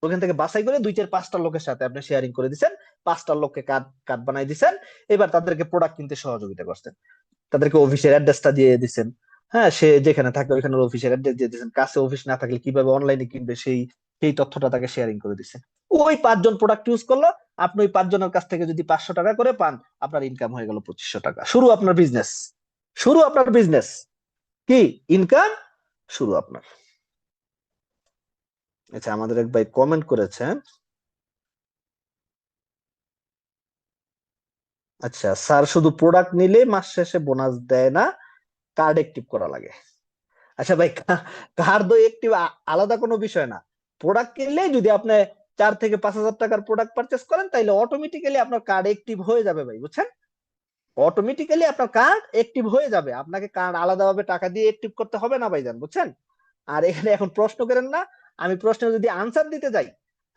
ওখান থেকে বাছাই করে 2-4-5টা লোকের সাথে আপনি শেয়ারিং করে দিচ্ছেন, 5টা লোককে কার্ড কার্ড বানাই দিচ্ছেন। এবার তাদেরকে প্রোডাক্ট কিনতে সহযোগিতা করছেন, তাদেরকে অফিসের অ্যাড্রেসটা দিয়ে দিচ্ছেন। হ্যাঁ, সে যেখানে থাকে ওইখানে অফিসের অ্যাড্রেস দিয়ে দিচ্ছেন, কাছে অফিস না থাকলে কিভাবে অনলাইনে কিনবে সেই সেই তথ্যটা তাকে শেয়ারিং করে দিচ্ছেন। ওই 5 জন প্রোডাক্ট ইউজ করলো, আপনি ওই 5 জনের কাছ থেকে যদি 500 টাকা করে পান, আপনার ইনকাম হয়ে গেল 2500 টাকা। শুরু আপনার বিজনেস, শুরু আপনার বিজনেস। কি, ইনকাম শুরু আপনার। আচ্ছা, আমাদের এক ভাই কমেন্ট করেছেন, আচ্ছা স্যার, শুধু প্রোডাক্ট নিলে মাস শেষে বোনাস দেয় না, কার্ড অ্যাক্টিভ করা লাগে। আচ্ছা ভাই, কার্ড তো অ্যাক্টিভ আলাদা কোনো বিষয় না। প্রোডাক্ট কিনলে যদি আপনি 4 থেকে 5 হাজার টাকার প্রোডাক্ট পারচেস করেন, তাহলে অটোমেটিক্যালি আপনার কার্ড অ্যাক্টিভ হয়ে যাবে ভাই, বুঝছেন? অটোমেটিক্যালি আপনার কার্ড অ্যাক্টিভ হয়ে যাবে, আপনাকে কার্ড আলাদাভাবে টাকা দিয়ে অ্যাক্টিভ করতে হবে না ভাইজান, বুঝছেন? আর এখানে এখন প্রশ্ন করেন না, আমি প্রশ্নে যদি আনসার দিতে যাই,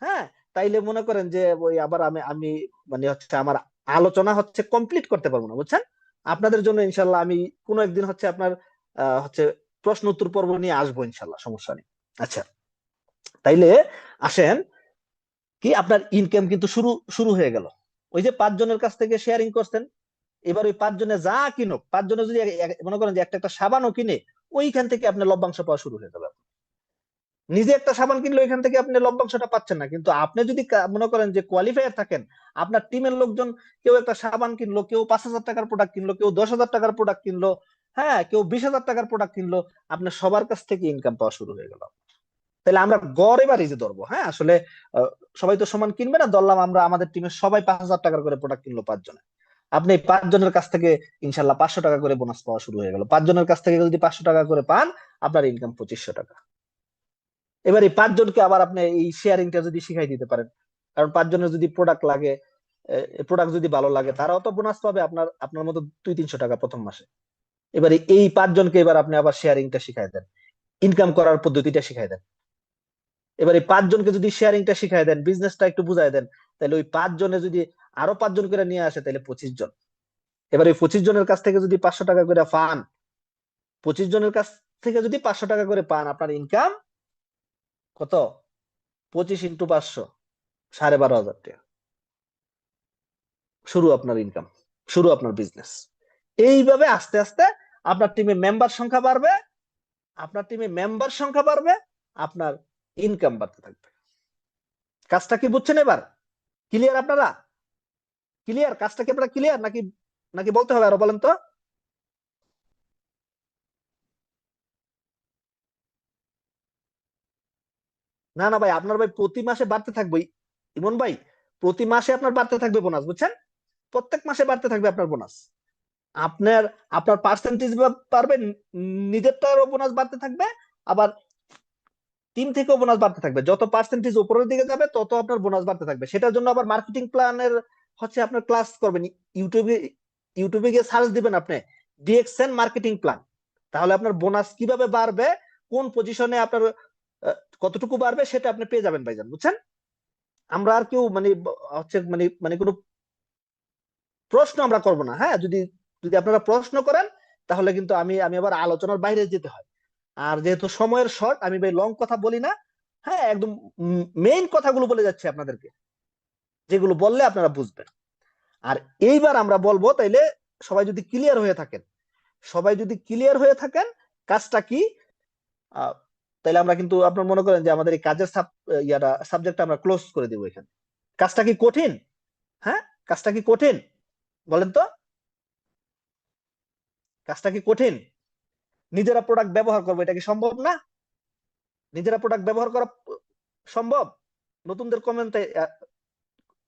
হ্যাঁ, তাইলে মনে করেন যে ওই আবার আমি আমি মানে হচ্ছে আমার আলোচনা হচ্ছে কমপ্লিট করতে পারবো না, বুঝছেন? আপনাদের জন্য ইনশাল্লাহ আমি কোনো একদিন হচ্ছে আপনার হচ্ছে প্রশ্ন উত্তর পর্ব নিয়ে আসবো ইনশাল্লাহ, সমস্যা নেই। আচ্ছা, তাইলে আসেন, কি আপনার ইনকাম কিন্তু শুরু শুরু হয়ে গেল। ওই যে 5 জনের কাছ থেকে শেয়ারিং করছেন, এবার ওই 5 জনে যা কিনুক, 5 জনে যদি মনে করেন যে একটা একটা সাবানও কিনে, ওইখান থেকে আপনার লভ্যাংশ পাওয়া শুরু হয়ে যাবে। নিজে একটা সাবান কিনলে ওইখান থেকে আপনি লভ্যাংশটা পাচ্ছেন না, কিন্তু আপনি যদি মনে করেন যে কোয়ালিফায়ার থাকেন, আপনার টিমের লোকজন কেউ একটা সাবান কিনলো, কেউ 5,000 টাকার প্রোডাক্ট কিনলো, কেউ 10,000 টাকার প্রোডাক্ট কিনলো, হ্যাঁ, কেউ 20,000 টাকার প্রোডাক্ট কিনলো, আপনার সবার কাছ থেকে ইনকাম পাওয়া শুরু হয়ে গেল। তাহলে আমরা গড় এবার এই যে ধরবো, হ্যাঁ, আসলে আহ, সবাই তো সমান কিনবে না, ধরলাম আমরা আমাদের টিমের সবাই 5,000 টাকার করে প্রোডাক্ট কিনলো 5 জনে, আপনি 5 জনের কাছ থেকে ইনশাল্লাহ 500 টাকা করে বোনাস পাওয়া শুরু হয়ে গেল। 5 জনের কাছ থেকে যদি 500 টাকা করে পান, আপনার ইনকাম 2500 টাকা। এবার এই 5 জনকে আবার আপনি এই শেয়ারিংটা যদি শিখাই দিতে পারেন, কারণ 5 জনের যদি প্রোডাক্ট লাগে, প্রোডাক্ট যদি ভালো লাগে, তারাও তো বোনাস পাবে আপনার আপনার মতো 200-300 টাকা প্রথম মাসে। এবারে এই 5 জনকে এবার আপনি আবার শেয়ারিংটা শিখাই দেন, ইনকাম করার পদ্ধতিটা শিখাই দেন। এবার এই 5 জনকে যদি শেয়ারিংটা শিখাই দেন, বিজনেসটা একটু বুঝাই দেন, তাহলে ওই 5 জনে যদি আরো 5 জন করে নিয়ে আসে, তাহলে 25 জন। এবার এই 25 জনের কাছ থেকে যদি 500 টাকা করে পান, 25 জনের কাছ থেকে যদি 500 টাকা করে পান, আপনার ইনকাম কত? 25 × 500, 12,500 টাকা। শুরু আপনার ইনকাম, শুরু আপনার বিজনেস। এইভাবে আস্তে আস্তে আপনার টিমে মেম্বার সংখ্যা বাড়বে, আপনার টিমে মেম্বার সংখ্যা বাড়বে, আপনার ইনকাম বাড়তে থাকবে। কাজটা কি বুঝছেন এবার? ক্লিয়ার আপনারা? ক্লিয়ার? কাজটা কি আপনারা ক্লিয়ার, নাকি নাকি বলতে হবে আরো, বলেন তো? না না ভাই, আপনার ভাই প্রতি মাসে বাড়তে থাকবে। ইমন ভাই, প্রতি মাসে আপনার বাড়তে থাকবে বোনাস, বুঝছেন? প্রত্যেক মাসে বাড়তে থাকবে আপনার বোনাস। আপনার আপনার পার্সেন্টেজ পারবেন, নিজেরটারও বোনাস বাড়তে থাকবে, আবার টিম থেকেও বোনাস বাড়তে থাকবে। যত পার্সেন্টেজ উপরের দিকে যাবে, তত আপনার বোনাস বাড়তে থাকবে। সেটার জন্য আবার মার্কেটিং প্ল্যানের হচ্ছে আপনার ক্লাস করবেন। ইউটিউবে ইউটিউবে গিয়ে সার্চ দিবেন আপনি, ডিএক্সএন মার্কেটিং প্ল্যান। তাহলে আপনার বোনাস কিভাবে বাড়বে, কোন পজিশনে আপনার কতটুকু বাড়বে, সেটা আপনি পেয়ে যাবেন ভাইজান, বুঝছেন? আমরা আর কেউ মানে হচ্ছে মানে মানে কোনো প্রশ্ন আমরা করব না, হ্যাঁ। যদি যদি আপনারা প্রশ্ন করেন, তাহলে কিন্তু আমি আমি আবার আলোচনার বাইরে যেতে হয়। আর যেহেতু সময়ের শর্ট, আমি ভাই লং কথা বলি না, হ্যাঁ, একদম মেইন কথাগুলো বলে যাচ্ছে আপনাদেরকে, যেগুলো বললে আপনারা বুঝবেন। আর এইবার আমরা বলবো, তাইলে সবাই যদি ক্লিয়ার হয়ে থাকেন, সবাই যদি ক্লিয়ার হয়ে থাকেন কাজটা কি, আহ, তাইলে আমরা কিন্তু আপনার মনে করেন যে আমাদের এই কাজের সাবজেক্ট আমরা ক্লোজ করে দিব এখানে। কাজটা কি কঠিন? হ্যাঁ, কাজটা কি কঠিন, বলেন তো? কাজটা কি কঠিন? নিজেরা প্রোডাক্ট ব্যবহার করবো, এটা কি সম্ভব না? নিজেরা প্রোডাক্ট ব্যবহার করা সম্ভব? নতুনদের কমেন্ট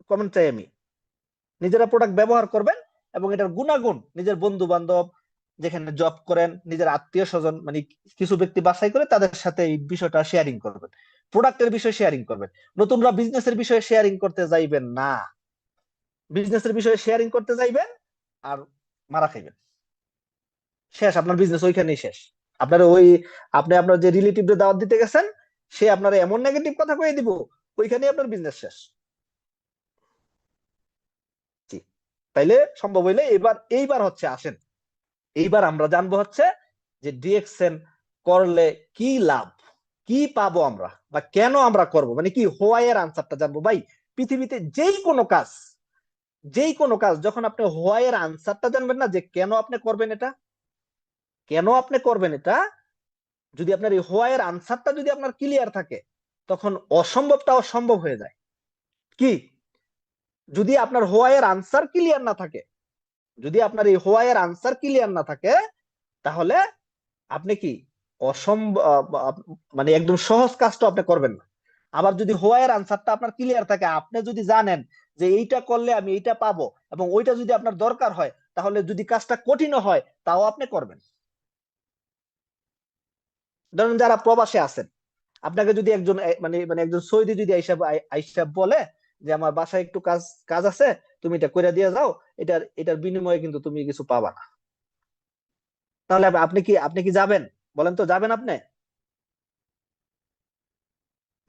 কমেন্ট চাই আমি। নিজেরা প্রোডাক্ট ব্যবহার করবেন, এবং এটার গুণাগুণ নিজের বন্ধু বান্ধব, যেখানে জব করেন, নিজের আত্মীয় স্বজন, মানে কিছু ব্যক্তি বাছাই করে তাদের সাথে এই বিষয়টা শেয়ারিং করবেন, প্রোডাক্টের বিষয়ে শেয়ারিং করবেন। নতুনরা বিজনেসের বিষয়ে শেয়ারিং করতে যাইবেন না। বিজনেসের বিষয়ে শেয়ারিং করতে যাইবেন আর মারা খাইবেন, শেষ, আপনার বিজনেস ওইখানেই শেষ। আপনার ওই, আপনি আপনার যে রিলেটিভদের দাওয়াত দিতে গেছেন, সে আপনার এমন নেগেটিভ কথা কয়ে দিব, ওইখানেই আপনার বিজনেস শেষ। জি। তাইলে সম্ভব হইলে এবার এইবার হচ্ছে আসেন, এইবার আমরা জানবো হচ্ছে যে ডিএক্সএন করলে কি লাভ, কি পাবো আমরা, বা কেন আমরা করব, মানে কি হোয়াই এর আনসারটা জানবো ভাই। পৃথিবীতে যেই কোনো কাজ, যেই কোনো কাজ, যখন আপনি হোয়াই এর আনসারটা জানবেন না, যে কেন আপনি করবেন এটা, কেন আপনি করবেন এটা, যদি আপনার এই হোয়াই এর আনসারটা যদি আপনার ক্লিয়ার থাকে, তখন অসম্ভবটাও সম্ভব হয়ে যায়। কি? যদি আপনার হোয়াই এর আনসার ক্লিয়ার না থাকে, যদি আপনার এই হোয়াই এর আনসার ক্লিয়ার না থাকে, তাহলে আপনি কি অসম্ভব, মানে একদম সহজ কাজটা আপনি করবেন না। আবার যদি হোয়াই এর আনসারটা আপনার ক্লিয়ার থাকে, আপনি যদি জানেন যে এইটা করলে আমি এইটা পাবো, এবং ওইটা যদি আপনার দরকার হয়, তাহলে যদি কাজটা কঠিনও হয়, তাও আপনি করবেন। ধরুন যারা প্রবাসে আছেন, আপনাকে যদি একজন মানে মানে একজন সৌদি যদি আইসা আইসা বলে যে আমার বাসায় একটু কাজ কাজ আছে, তুমি এটা করে দিয়ে যাও, এটার বিনিময়ে কিন্তু তুমি কিছু পাবা না। তাহলে আপনি কি যাবেন? বলেন তো, যাবেন আপনি?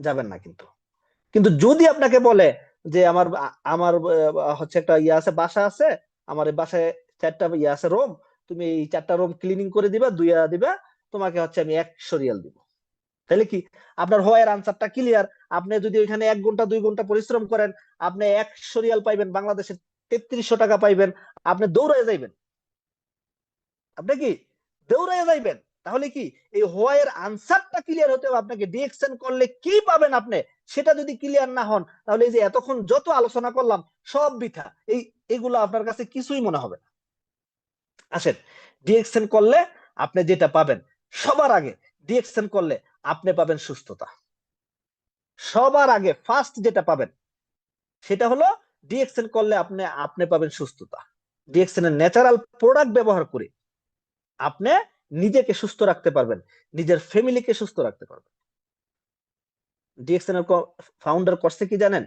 যাবেন না কিন্তু। কিন্তু যদি আপনাকে বলে যে আমার হচ্ছে একটা ইয়ে আছে, বাসা আছে, আমার এই বাসায় 4টা ইয়ে আছে, রুম, তুমি এই 4টা রুম ক্লিনিং করে দিবা, ধুইয়া দিবা, তোমাকে হচ্ছে আমি 100 রিয়াল দিব। তাহলে কি আপনার হয় আনসারটা ক্লিয়ার? আপনি যদি ওইখানে 1 ঘন্টা 2 ঘন্টা পরিশ্রম করেন, আপনি 100 রিয়াল পাইবেন, বাংলাদেশের 3300 টাকা পাইবেন, আপনি দৌড়ে যাইবেন। আপনি কি দৌড়ে যাইবেন? তাহলে কি এই হোয়াইয়ের আনসারটা ক্লিয়ার হতে হবে আপনাকে। ডিএকশন করলে কি পাবেন আপনি, সেটা যদি ক্লিয়ার না হন, তাহলে এই যে এতক্ষণ যত আলোচনা করলাম সব বৃথা। এগুলো আপনার কাছে কিছুই মনে হবে না। আসেন, ডিএকশন করলে আপনি যেটা পাবেন, সবার আগে ডিএকশন করলে আপনি পাবেন সুস্থতা। সবার আগে ফার্স্ট যেটা পাবেন সেটা হলো, ডিএকশন করলে আপনি আপনি পাবেন সুস্থতা। ডিএকশন এর ন্যাচারাল প্রোডাক্ট ব্যবহার করে আপনি নিজেকে সুস্থ রাখতে পারবেন, নিজের ফ্যামিলিকে সুস্থ রাখতে পারবেন। ডিএক্সএন এর ফাউন্ডার করছে কি জানেন?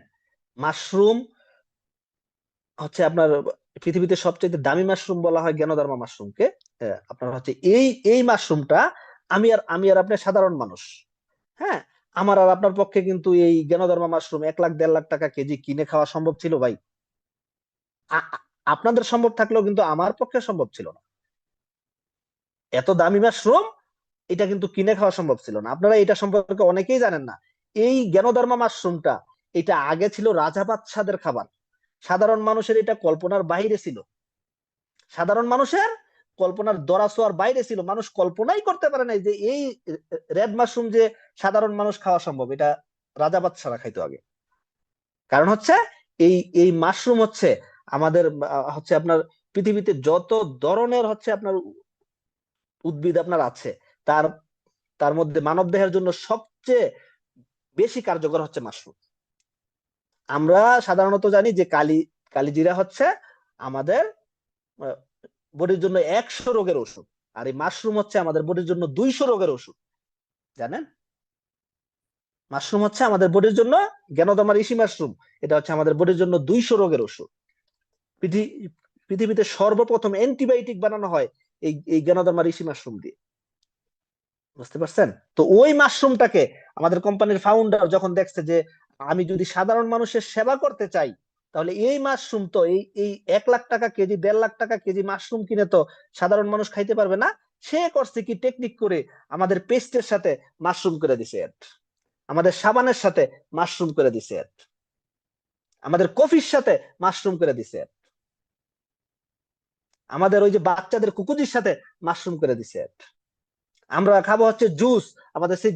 মাশরুম হচ্ছে আপনার পৃথিবীতে সবচেয়ে দামি মাশরুম বলা হয় জ্ঞানদার্মা মাশরুমকে। আপনার হচ্ছে এই মাশরুমটা, আমি আর আপনি সাধারণ মানুষ, হ্যাঁ, আমার আর আপনার পক্ষে কিন্তু এই জ্ঞানদার্মা মাশরুম 1 লাখ 1.5 লাখ টাকা কেজি কিনে খাওয়া সম্ভব ছিল ভাই। আপনাদের সম্ভব থাকলেও কিন্তু আমার পক্ষে সম্ভব ছিল না। এত দামি মাশরুম এটা কিন্তু কিনে খাওয়া সম্ভব ছিল না। আপনারা এটা সম্পর্কে অনেকেই জানেন না। এই জ্ঞানধর্মা মাশরুমটা, এটা আগে ছিল রাজা বাদশাদের খাবার। সাধারণ মানুষের এটা কল্পনার বাইরে ছিল। সাধারণ মানুষের কল্পনার দরাছোঁয়ার বাইরে ছিল। মানুষ কল্পনাই করতে পারে নাই যে এই রেড মাশরুম যে সাধারণ মানুষ খাওয়া সম্ভব। এটা রাজা বাদশারা খাইতো আগে। কারণ হচ্ছে এই মাশরুম হচ্ছে আমাদের হচ্ছে আপনার পৃথিবীতে যত ধরনের হচ্ছে আপনার উদ্ভিদ আপনার আছে, তার তার মধ্যে মানব দেহের জন্য সবচেয়ে বেশি কার্যকর হচ্ছে মাশরুম। আমরা সাধারণত জানি যে কালিজিরা হচ্ছে আমাদের বডির জন্য 100 রোগের ওষুধ, আর এই মাশরুম হচ্ছে আমাদের বডির জন্য 200 রোগের ওষুধ। জানেন, মাশরুম হচ্ছে আমাদের বডির জন্য, জ্ঞানদমা ঋষি মাশরুম, এটা হচ্ছে আমাদের বডির জন্য 200 রোগের ওষুধ। পৃথিবীতে সর্বপ্রথম অ্যান্টিবায়োটিক বানানো হয় এই জ্ঞানদমা ঋষি মাশরুম দিয়ে। বুঝতে পারছেন? তো ওই মাশরুমটাকে আমাদের কোম্পানির ফাউন্ডার যখন দেখছে যে আমি যদি সাধারণ মানুষের সেবা করতে চাই, তাহলে এই মাশরুম তো এই এই 1 লাখ টাকা কেজি 1.5 লাখ টাকা কেজি মাশরুম কিনে তো সাধারণ মানুষ খাইতে পারবে না। সে করছে কি টেকনিক করে, আমাদের পেস্টের সাথে মাশরুম করে দিছে অ্যাড, আমাদের সাবানের সাথে মাশরুম করে দিছে অ্যাড, আমাদের কফির সাথে মাশরুম করে দিছে অ্যাড, আমাদের ওই যে বাচ্চাদের কুকুজির সাথে মাশরুম করে দিছে অ্যাড। আমরা খাবো হচ্ছে জুস, আমাদের সেই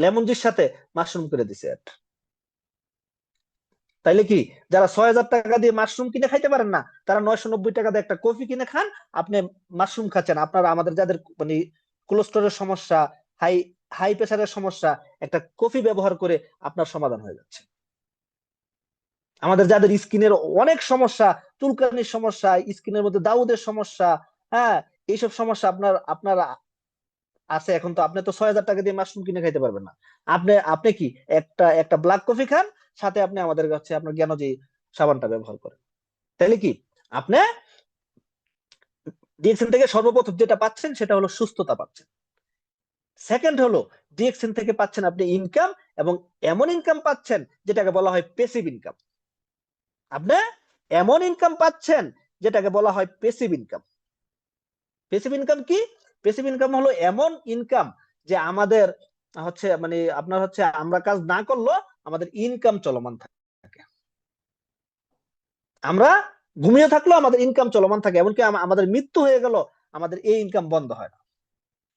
লেমন জুস সাথে মাশরুম করে দিছে। তাইলে কি যারা 6,000 টাকা দিয়ে মাশরুম কিনে খাইতে পারেন না, তারা 990 টাকা দিয়ে একটা কফি কিনে খান, আপনি মাশরুম খাচ্ছেন। আপনারা আমাদের যাদের মানে কোলেস্টেরলের সমস্যা, হাই হাই প্রেসারের সমস্যা, একটা কফি ব্যবহার করে আপনার সমাধান হয়ে যাচ্ছে। আমাদের যাদের স্কিনের অনেক সমস্যা, চুলকানির সমস্যা, স্কিনের মধ্যে দাউদের সমস্যা, হ্যাঁ, এইসব সমস্যা আপনার আপনার আছে, এখন তো আপনি তো 6,000 টাকা দিয়ে মাশরুম কিনে খাইতে পারবেন না। আপনি আপনি কি একটা একটা ব্ল্যাক কফি খান, সাথে আপনি আমাদের কাছে আপনার জ্ঞান যে সাবানটা ব্যবহার করেন। তাইলে কি আপনি ডিএক্সএন থেকে সর্বপ্রথম যেটা পাচ্ছেন সেটা হলো সুস্থতা পাচ্ছেন। সেকেন্ড হলো ডিএক্সএন থেকে পাচ্ছেন আপনি ইনকাম, এবং এমন ইনকাম পাচ্ছেন যেটাকে বলা হয় পেসিভ ইনকাম। আপনি এমন ইনকাম পাচ্ছেন যেটাকে বলা হয় পেসিভ ইনকাম। পেসিভ ইনকাম কি? পেসিভ ইনকাম হলো এমন ইনকাম যে আমাদের হচ্ছে মানে আপনার হচ্ছে আমরা কাজ না করলেও আমাদের ইনকাম চলমান থাকে। আমরা ঘুমিয়ে থাকলেও আমাদের ইনকাম চলমান থাকে, এমনকি আমাদের মৃত্যু হয়ে গেল আমাদের এই ইনকাম বন্ধ হয় না।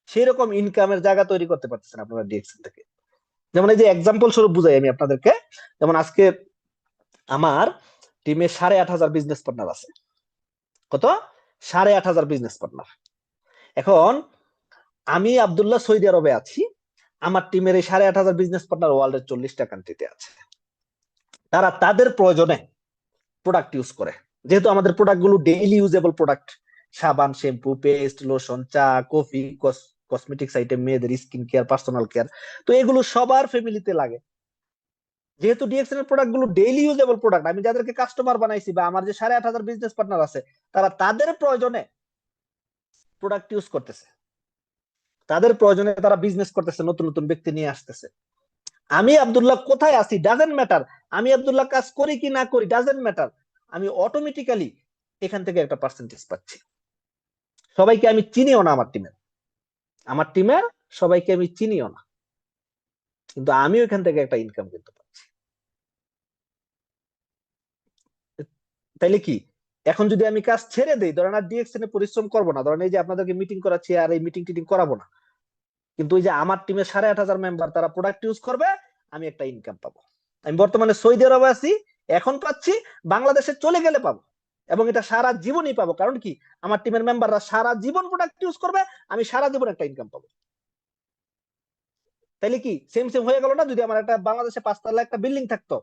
সেই রকম ইনকামের জায়গা তৈরি করতে পারতেছেন আপনারা ডিএক্সএল থেকে। যেমন এই যে এক্সাম্পল স্বরূপ বুঝাই আমি আপনাদেরকে, যেমন আজকে আমার টিমে 8,500 বিজনেস পার্টনার আছে। কত? 8,500 বিজনেস পার্টনার। এখন আমি আব্দুল্লাহ সৌদি আরবে আছি, আমার টিমের এই 8,500 বিজনেস পার্টনার ওয়ার্ল্ডের 40টা কান্ট্রিতে আছে। তারা তাদের প্রয়োজনে প্রোডাক্ট ইউজ করে। যেহেতু আমাদের প্রোডাক্ট গুলো ডেইলি ইউজেবল প্রোডাক্ট, সাবান, শ্যাম্পু, পেস্ট, লোশন, চা, কফি, কসমেটিক্স আইটেম, মেয়েদের স্কিন কেয়ার, পার্সোনাল কেয়ার, তো এগুলো সবার ফ্যামিলিতে লাগে। যেহেতু ডিএক্সএন এর প্রোডাক্ট গুলো ডেইলি ইউজেবল প্রোডাক্ট, আমি যাদেরকে কাস্টমার বানাইছি বা আমার যে 8,500 বিজনেস পার্টনার আছে, তারা তাদের প্রয়োজনে প্রোডাক্ট ইউজ করতেছে, তাদের প্রয়োজনে তারা বিজনেস করতেছে, নতুন নতুন ব্যক্তি নিয়ে আসতেছে। আমি আব্দুল্লাহ কোথায় আছি ডাজেন্ট ম্যাটার, আমি আব্দুল্লাহ কাজ করি কি না করি ডাজেন্ট ম্যাটার, আমি অটোমেটিক্যালি এখান থেকে একটা পার্সেন্টেজ পাচ্ছি। সবাইকে আমি চিনিও না, আমার টিমের সবাইকে আমি চিনিও না, কিন্তু আমি ওইখান থেকে একটা ইনকাম কিন্তু পাচ্ছি। তাইলে কি, এখন যদি আমি কাজ ছেড়ে দিই, ধরেন আর ডিএক্সএন এ পরিশ্রম করবো না, ধরেন এই যে আপনাদেরকে মিটিং করাচ্ছি আর এই মিটিং টিটিং করাবো না, কিন্তু ওই যে আমার টিমের 8,500 মেম্বার তারা প্রোডাক্ট ইউজ করবে, আমি একটা ইনকাম পাবো। আমি বর্তমানে সৌদি আরবে আছি, এখন পাচ্ছি, বাংলাদেশে চলে গেলে পাবো, এবং এটা সারা জীবনই পাবো। কারণ কি, আমার টিমের মেম্বাররা সারা জীবন প্রোডাক্ট ইউজ করবে, আমি সারা জীবন একটা ইনকাম পাবো। তাইলে কি সেম সেম হয়ে গেল না? যদি আমার একটা বাংলাদেশে 5 তলা একটা বিল্ডিং থাকতো,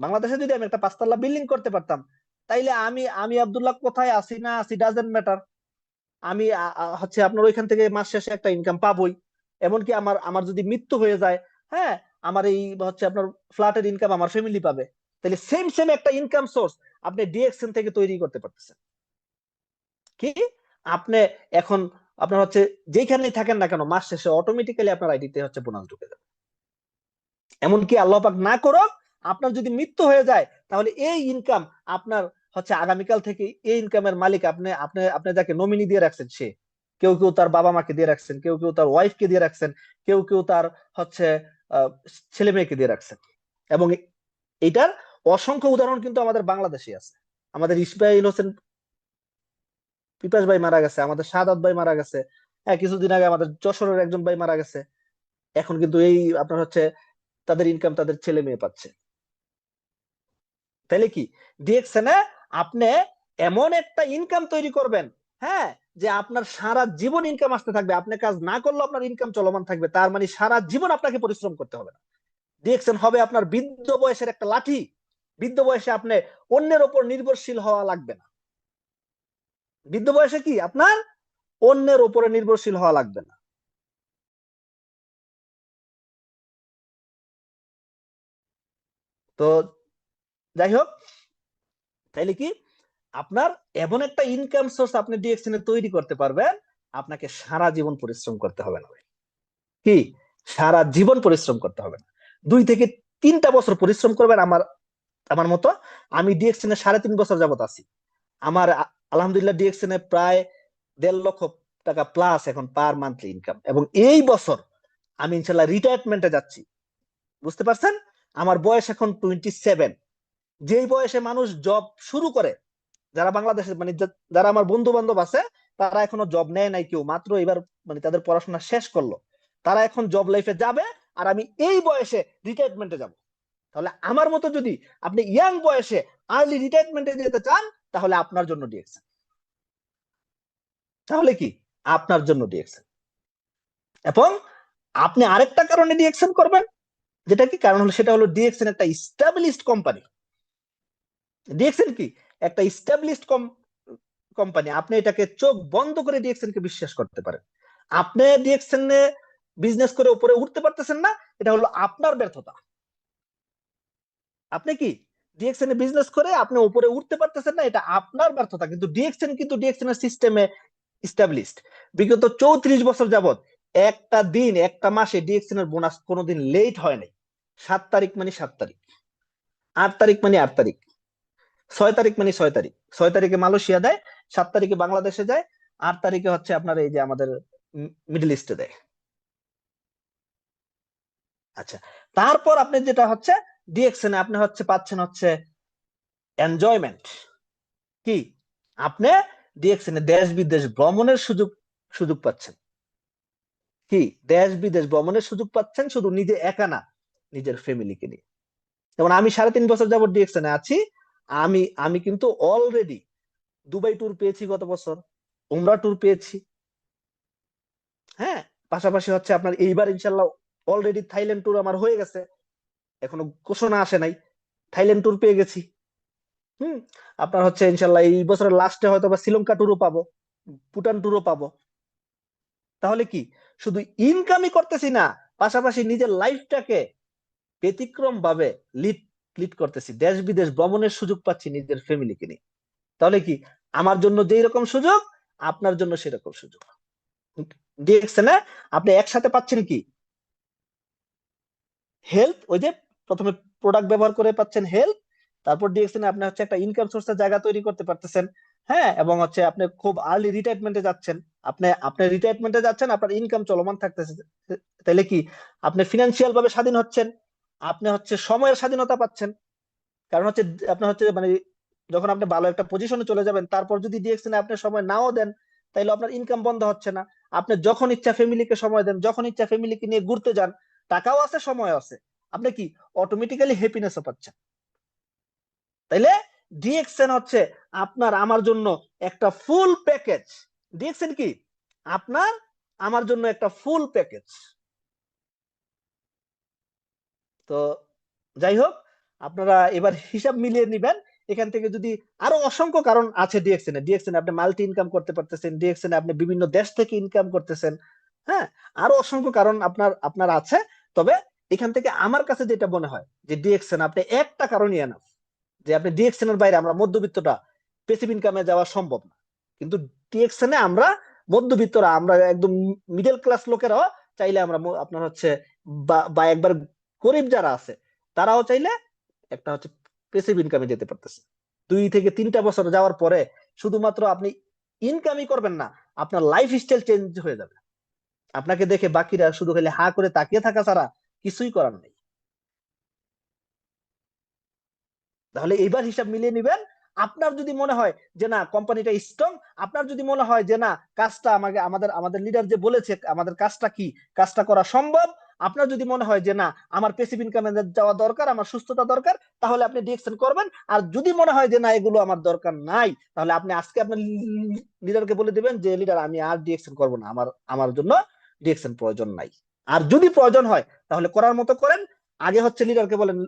বাংলাদেশে যদি আমি একটা 5 তলা বিল্ডিং করতে পারতাম, তাইলে আমি আমি আব্দুল্লাহ কোথায় আছি না আছি ডাজেন্ট ম্যাটার, আমি হচ্ছে আপনার ওইখান থেকে মাস শেষে একটা ইনকাম পাবোই। এমনকি আমার আমার যদি মৃত্যু হয়ে যায়, হ্যাঁ, আমার এই হচ্ছে আপনার ফ্ল্যাটের ইনকাম আমার ফ্যামিলি পাবে। তাহলে সেম সেম একটা ইনকাম সোর্স আপনি ডিএক্সএন থেকে তৈরি করতে পারতেছেন। কি, আপনি এখন আপনার হচ্ছে যেখানেই থাকেন না কেন, মাস শেষে অটোমেটিক্যালি আপনার আইডিতে হচ্ছে বোনাস ঢুকে যাবে। এমনকি আল্লাহ পাক না করুক, আপনার যদি মৃত্যু হয়ে যায়, তাহলে এই ইনকাম আপনার হচ্ছে আগামীকাল থেকে এই ইনকামের মালিক আপনি আপনি আপনি যাকে নমিনি দিয়ে রাখছেন সে, কেউ কেউ তার বাবা মাকে দিয়ে রাখছেন, কেউ কেউ তার ওয়াইফকে দিয়ে রাখছেন, কেউ কেউ তার হচ্ছে আহ, ছেলে মেয়েকে দিয়ে রাখছেন। এবং এটার অসংখ্য উদাহরণ কিন্তু আমাদের বাংলাদেশে আছে। আমাদের ইসমাইল হোসেন পিপাস ভাই মারা গেছে, আমাদের সাদাত ভাই মারা গেছে, হ্যাঁ, কিছুদিন আগে আমাদের যশোরের একজন ভাই মারা গেছে। এখন কিন্তু এই আপনার হচ্ছে তাদের ইনকাম তাদের ছেলে মেয়ে পাচ্ছে। তাহলে কি, ডিএক্সএন এ আপনি এমন একটা ইনকাম তৈরি করবেন, হ্যাঁ, যে আপনার সারা জীবন ইনকাম আসতে থাকবে, আপনি কাজ না করলেও আপনার ইনকাম চলমান থাকবে, তার মানে সারা জীবন আপনাকে পরিশ্রম করতে হবে না। ডিএক্সএন হবে আপনার বৃদ্ধ বয়সের একটা লাঠি, বৃদ্ধ বয়সে আপনি অন্যের ওপর নির্ভরশীল হওয়া লাগবে না। বৃদ্ধ বয়সে কি আপনার অন্যের উপরে নির্ভরশীল হওয়া লাগবে না। তো যাই হোক, তাইলে কি, আপনার এমন একটা ইনকাম সোর্স আপনি ডিএক্সএন এ তৈরি করতে পারবেন, আপনাকে সারা জীবন পরিশ্রম করতে হবে না। কি, সারা জীবন পরিশ্রম করতে হবে না, 2 থেকে 3টা বছর পরিশ্রম করবেন। আমার আমার মতো, আমি ডিএক্সএন এ 3.5 বছর যাবত আছি। আমার আলহামদুলিল্লাহ ডিএক্সএন এ প্রায় 1.5 লক্ষ টাকা প্লাস এখন পার মান্থলি ইনকাম, এবং এই বছর আমি ইনশাল্লাহ রিটায়ারমেন্টে যাচ্ছি। বুঝতে পারছেন? আমার বয়স এখন 27। যেই বয়সে মানুষ জব শুরু করে, যারা বাংলাদেশে মানে যারা আমার বন্ধু বান্ধব আছে, তারা এখনো জব নেয় নাই, কেউ মাত্র এবার মানে তাদের পড়াশোনা শেষ করলো, তারা এখন জব লাইফে যাবে, আর আমি এই বয়সে রিটায়ারমেন্টে যাব। তাহলে আমার মতো যদি আপনি ইয়াং বয়সে আর্লি রিটায়ারমেন্টে যেতে চান, তাহলে আপনার জন্য ডিএক্সএন। তাহলে কি, আপনার জন্য ডিএক্সএন। এবং আপনি আরেকটা কারণে ডিএক্সএন করবেন, যেটা কি কারণ হলো, সেটা হলো ডিএক্সএন একটা ইস্টাবলিশড কোম্পানি। ডিএক্সএন কি একটা ইস্টাবলিশড কোম্পানি, আপনি এটাকে চোখ বন্ধ করে ডিএক্সএন কে বিশ্বাস করতে পারেন। আপনি ডিএক্সএন এ বিজনেস করে উপরে উঠতে পারতেছেন না, এটা হলো আপনার ব্যর্থতা। আপনি কি ডিএক্সএন এ বিজনেস করে আপনি উপরে উঠতে পারতেছেন না, এটা আপনার ব্যর্থতা। কিন্তু ডিএক্সএন এর সিস্টেমে এস্টাবলিশড। বিগত 34 বছর যাবত একটা দিন একটা মাসে ডিএক্সএন এর বোনাস কোনোদিন লেট হয় নাই। 7 তারিখ মানে 7 তারিখ, 8 তারিখ মানে 8 তারিখ, 6 তারিখ মানে 6 তারিখ, 6 তারিখে মালয়েশিয়া দেয়, 7 তারিখে বাংলাদেশে যায়, 8 তারিখে হচ্ছে আপনার এই যে আমাদের মিডল ইস্টে দেয়। আচ্ছা, তারপর আপনি যেটা হচ্ছে ডিএক্সএন এ আপনি হচ্ছে পাচ্ছেন হচ্ছে এনজয়মেন্ট। কি, আপনি ডিএক্সএন এ দেশ বিদেশ ভ্রমণের সুযোগ সুযোগ পাচ্ছেন। কি, দেশ বিদেশ ভ্রমণের সুযোগ পাচ্ছেন, শুধু নিজে একা না, নিজের ফ্যামিলিকে নিয়ে। যেমন আমি 3.5 বছর যাবত ডিএক্সএন এ আছি, আমি আমি কিন্তু অলরেডি দুবাই ট্যুর পেয়েছি গত বছর, উমরা ট্যুর পেয়েছি, হ্যাঁ, পাশাপাশি হচ্ছে আপনার এইবার ইনশাল্লাহ অলরেডি থাইল্যান্ড ট্যুর আমার হয়ে গেছে, এখনো ঘোষণা আসে নাই, থাইল্যান্ড ট্যুর পেয়ে গেছি। হুম, আপনার হচ্ছে ইনশাল্লাহ এই বছরের লাস্টে হয়তো বা শ্রীলঙ্কা ট্যুরও পাবো, ভুটান ট্যুরও পাবো। তাহলে কি, শুধু ইনকামই করতেছি না, পাশাপাশি নিজের লাইফটাকে ব্যতিক্রম ভাবে লিড লিড করতেছি, দেশ বিদেশ ভ্রমণের সুযোগ পাচ্ছি নিজের ফ্যামিলিকে নিয়ে, তাহলে কি আমার জন্য যেই রকম সুযোগ আপনার জন্য সেরকম সুযোগ। দেখছেন না, আপনি একসাথে পাচ্ছেন কি হেল্প, ওই যে প্রথমে প্রোডাক্ট ব্যবহার করে পাচ্ছেন হেল্প, তারপর ডিএক্সএন আপনি হচ্ছে একটা ইনকাম সোর্সের জায়গা তৈরি করতে পারতেছেন। হ্যাঁ, এবং হচ্ছে আপনি খুব আর্লি রিটায়ারমেন্টে যাচ্ছেন, আপনি রিটায়ারমেন্টে যাচ্ছেন, আপনার ইনকাম চলমান থাকতেছে। তাহলে কি আপনি ফিনান্সিয়াল ভাবে স্বাধীন হচ্ছেন, আপনি হচ্ছে সময়ের স্বাধীনতা পাচ্ছেন। কারণ হচ্ছে আপনার হচ্ছে মানে যখন আপনি ভালো একটা পজিশনে চলে যাবেন, তারপর যদি ডিএক্সএন আপনি সময় নাও দেন, তাইলে আপনার ইনকাম বন্ধ হচ্ছে না। আপনি যখন ইচ্ছা ফ্যামিলিকে সময় দেন, যখন ইচ্ছা ফ্যামিলিকে নিয়ে ঘুরতে যান, টাকাও আছে সময় আছে, আপনি কি অটোমেটিক্যালি হ্যাপিনেসও পাচ্ছেন। তাইলে ডিএক্সএন হচ্ছে আপনার আমার জন্য একটা ফুল প্যাকেজ। ডিএক্সএন কি আপনার আমার জন্য একটা ফুল প্যাকেজ। তো যাই হোক, আপনারা এবার হিসাব মিলিয়ে নিবেন এখান থেকে। যদি আরো অসংখ্য কারণ আছে ডিএক্সএন এ, ডিএক্সএন আপনি মাল্টি ইনকাম করতে পারতেছেন, ডিএক্সএন আপনি বিভিন্ন দেশ থেকে ইনকাম করতেছেন। হ্যাঁ, আরো অসংখ্য কারণ আপনার আপনার আছে। তবে এখান থেকে আমার কাছে যেটা মনে হয় যে ডিএক্সএন আপনি একটা কারণই এনাফ, যে আপনি ডিএক্সএন এর বাইরে আমরা মধ্যবিত্তটা প্যাসিভ ইনকামে যাওয়া সম্ভব না। কিন্তু ডিএক্সএন এ আমরা মধ্যবিত্তরা, আমরা একদম মিডল ক্লাস লোকেরাও চাইলে আমরা আপনার হচ্ছে বা একবার গরিব যারা আছে তারাও চাইলে একটা হচ্ছে প্যাসিভ ইনকামে যেতে পারতেছে। 2 থেকে 3টা বছর যাওয়ার পরে শুধুমাত্র আপনি ইনকামই করবেন না, আপনার লাইফ স্টাইল চেঞ্জ হয়ে যাবে। আপনাকে দেখে বাকিরা শুধু খালি হা করে তাকিয়ে থাকা ছাড়া কিছুই করার নেই। তাহলে এইবার হিসাব মিলিয়ে নিবেন। আপনার যদি মনে হয় যে না কোম্পানিটা স্ট্রং, আপনার যদি মনে হয় যে না কাজটা আমাকে আমাদের আমাদের লিডার যে বলেছে আমাদের কাজটা কি, কাজটা করা সম্ভব, আপনার যদি মনে হয় যে না আমার প্যাসিভ ইনকামে যাওয়া দরকার, আমার সুস্থতা দরকার, তাহলে আপনি ডিএক্সএন করবেন। আর যদি মনে হয় যে না এগুলো আমার দরকার নাই, তাহলে আপনি আজকে আপনার লিডারকে বলে দিবেন যে লিডার আমি আর ডিএক্সএন করবো না, আমার আমার জন্য ডিএক্সএন প্রয়োজন নাই। আর যদি প্রয়োজন হয় তাহলে করার মতো করেন। আগে হচ্ছে লিডারকে বলেন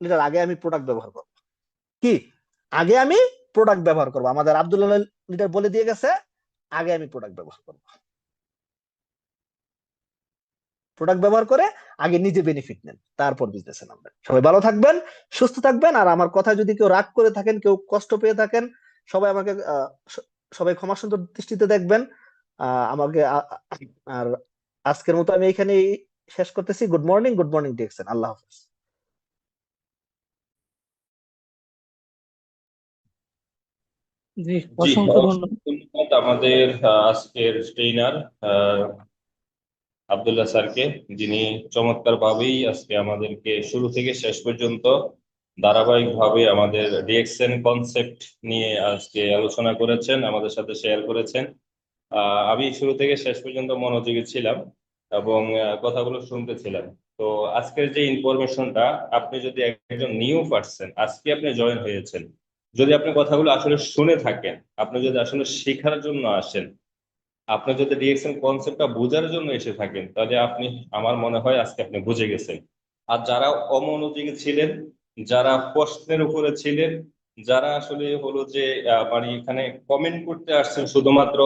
লিডার আগে আমি প্রোডাক্ট ব্যবহার করবো, কি আগে আমি প্রোডাক্ট ব্যবহার করবো, আমাদের আব্দুল্লাহ লিডার বলে দিয়ে গেছে আগে আমি প্রোডাক্ট ব্যবহার করবো। প্রোডাক্ট ব্যবহার করে আগে নিজে বেনিফিট নেন, তারপর বিজনেসে নামবেন। সবাই ভালো থাকবেন, সুস্থ থাকবেন। আর আমার কথা যদি কেউ রাগ করে থাকেন, কেউ কষ্ট পেয়ে থাকেন, সবাই আমাকে সবাই ক্ষমা সুন্দর দৃষ্টিতে দেখবেন। আমাকে আর আজকের মতো আমি এখানে শেষ করতেছি। Good morning, good morning DXN, আল্লাহ হাফেজ। জি, জি, অসংখ্য ধন্যবাদ। অসংখ্য ধন্যবাদ আমাদের আজকের ট্রেইনার আব্দুল্লাহ স্যারকে, যিনি চমৎকার ভাবেই আজকে আমাদেরকে শুরু থেকে শেষ পর্যন্ত ধারাবাহিকভাবে আমাদের ডিএক্সএন কনসেপ্ট নিয়ে আজকে আলোচনা করেছেন, আমাদের সাথে শেয়ার করেছেন। আমি শুরু থেকে শেষ পর্যন্ত মনোযোগী ছিলাম এবং কথাগুলো শুনতেছিলাম। তো আজকের যে ইনফরমেশনটা, আপনি যদি একজন নিউ পার্সন আজকে আপনি জয়েন হয়েছেন, যদি আপনি কথাগুলো আসলে শুনে থাকেন, আপনি যদি আসলে শেখার জন্য আসেন, আপনি যদি ডিএক্সএন কনসেপ্টটা বোঝার জন্য এসে থাকেন, তাহলে আপনি, আমার মনে হয় আজকে আপনি বুঝে গেছেন। আর যারা অমনোযোগী ছিলেন, যারা প্রশ্নের উপরে ছিলেন, যারা আসলে হলো যে মানে এখানে কমেন্ট করতে আসছেন শুধুমাত্র,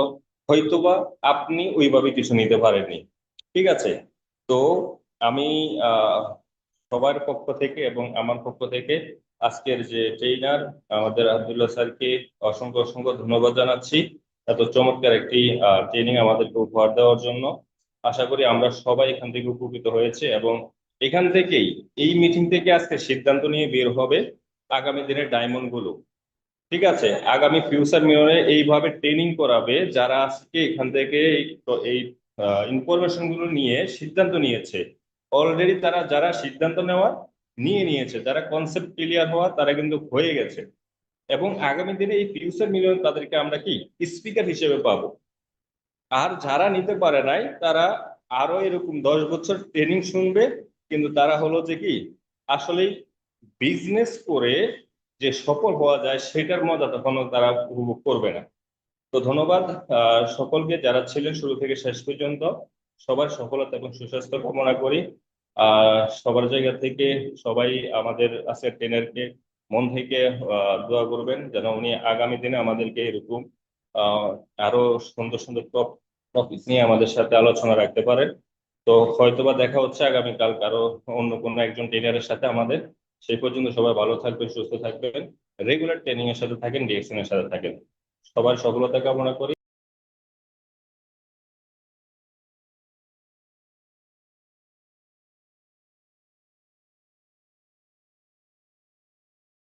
হয়তোবা আপনি ওইভাবে কিছু নিতে পারেননি। ঠিক আছে। তো আমি আহ সবার পক্ষ থেকে এবং আমার পক্ষ থেকে আজকের যে ট্রেইনার আমাদের আব্দুল্লাহ স্যারকে অসংখ্য অসংখ্য ধন্যবাদ জানাচ্ছি, এত চমৎকার একটি ট্রেনিং আমাদেরকে উপহার দেওয়ার জন্য। আশা করি আমরা সবাই এখান থেকে উপকৃত হয়েছে এবং এখান থেকেই, এই মিটিং থেকে আজকে সিদ্ধান্ত নিয়ে বের হবে আগামী দিনের ডায়মন্ড গুলো। ঠিক আছে, আগামী ফিউচার মিররে এইভাবে ট্রেনিং করাবে যারা আজকে এখান থেকে এই ইনফরমেশন গুলো নিয়ে সিদ্ধান্ত নিয়েছে। অলরেডি তারা যারা সিদ্ধান্ত নেওয়া নিয়ে নিয়েছে, যারা কনসেপ্ট ক্লিয়ার হওয়া, তারা কিন্তু হয়ে গেছে। এবং আগামী দিনে এই ফিউচার মিলিয়ন তাদেরকে আমরা কি স্পিকার হিসেবে পাবো। আর যারা নিতে পারে নাই, তারা আরো এরকম 10 বছর ট্রেনিং শুনবে, কিন্তু তারা হলো যে কি আসলেই বিজনেস করে যে সফল হওয়া যায় সেটার মজা তখনও তারা উপভোগ করবে না। তো ধন্যবাদ সকলকে যারা ছিলেন শুরু থেকে শেষ পর্যন্ত। সবার সফলতা এবং সুস্বাস্থ্য কামনা করি। সবার জায়গা থেকে সবাই আমাদের আজকের ট্রেনারকে মন থেকে দোয়া করবেন যেন উনি আগামী দিনে আমাদেরকে এরকম আহ আরো সুন্দর সুন্দর টপিক নিয়ে আমাদের সাথে আলোচনা রাখতে পারেন। তো হয়তোবা দেখা হচ্ছে আগামীকাল কারো অন্য কোনো একজন ট্রেনারের সাথে আমাদের। সেই পর্যন্ত সবাই ভালো থাকবেন, সুস্থ থাকবেন, রেগুলার ট্রেনিং এর সাথে থাকেন, ডিএক্সএন এর সাথে থাকেন। সবার সফলতা কামনা করি।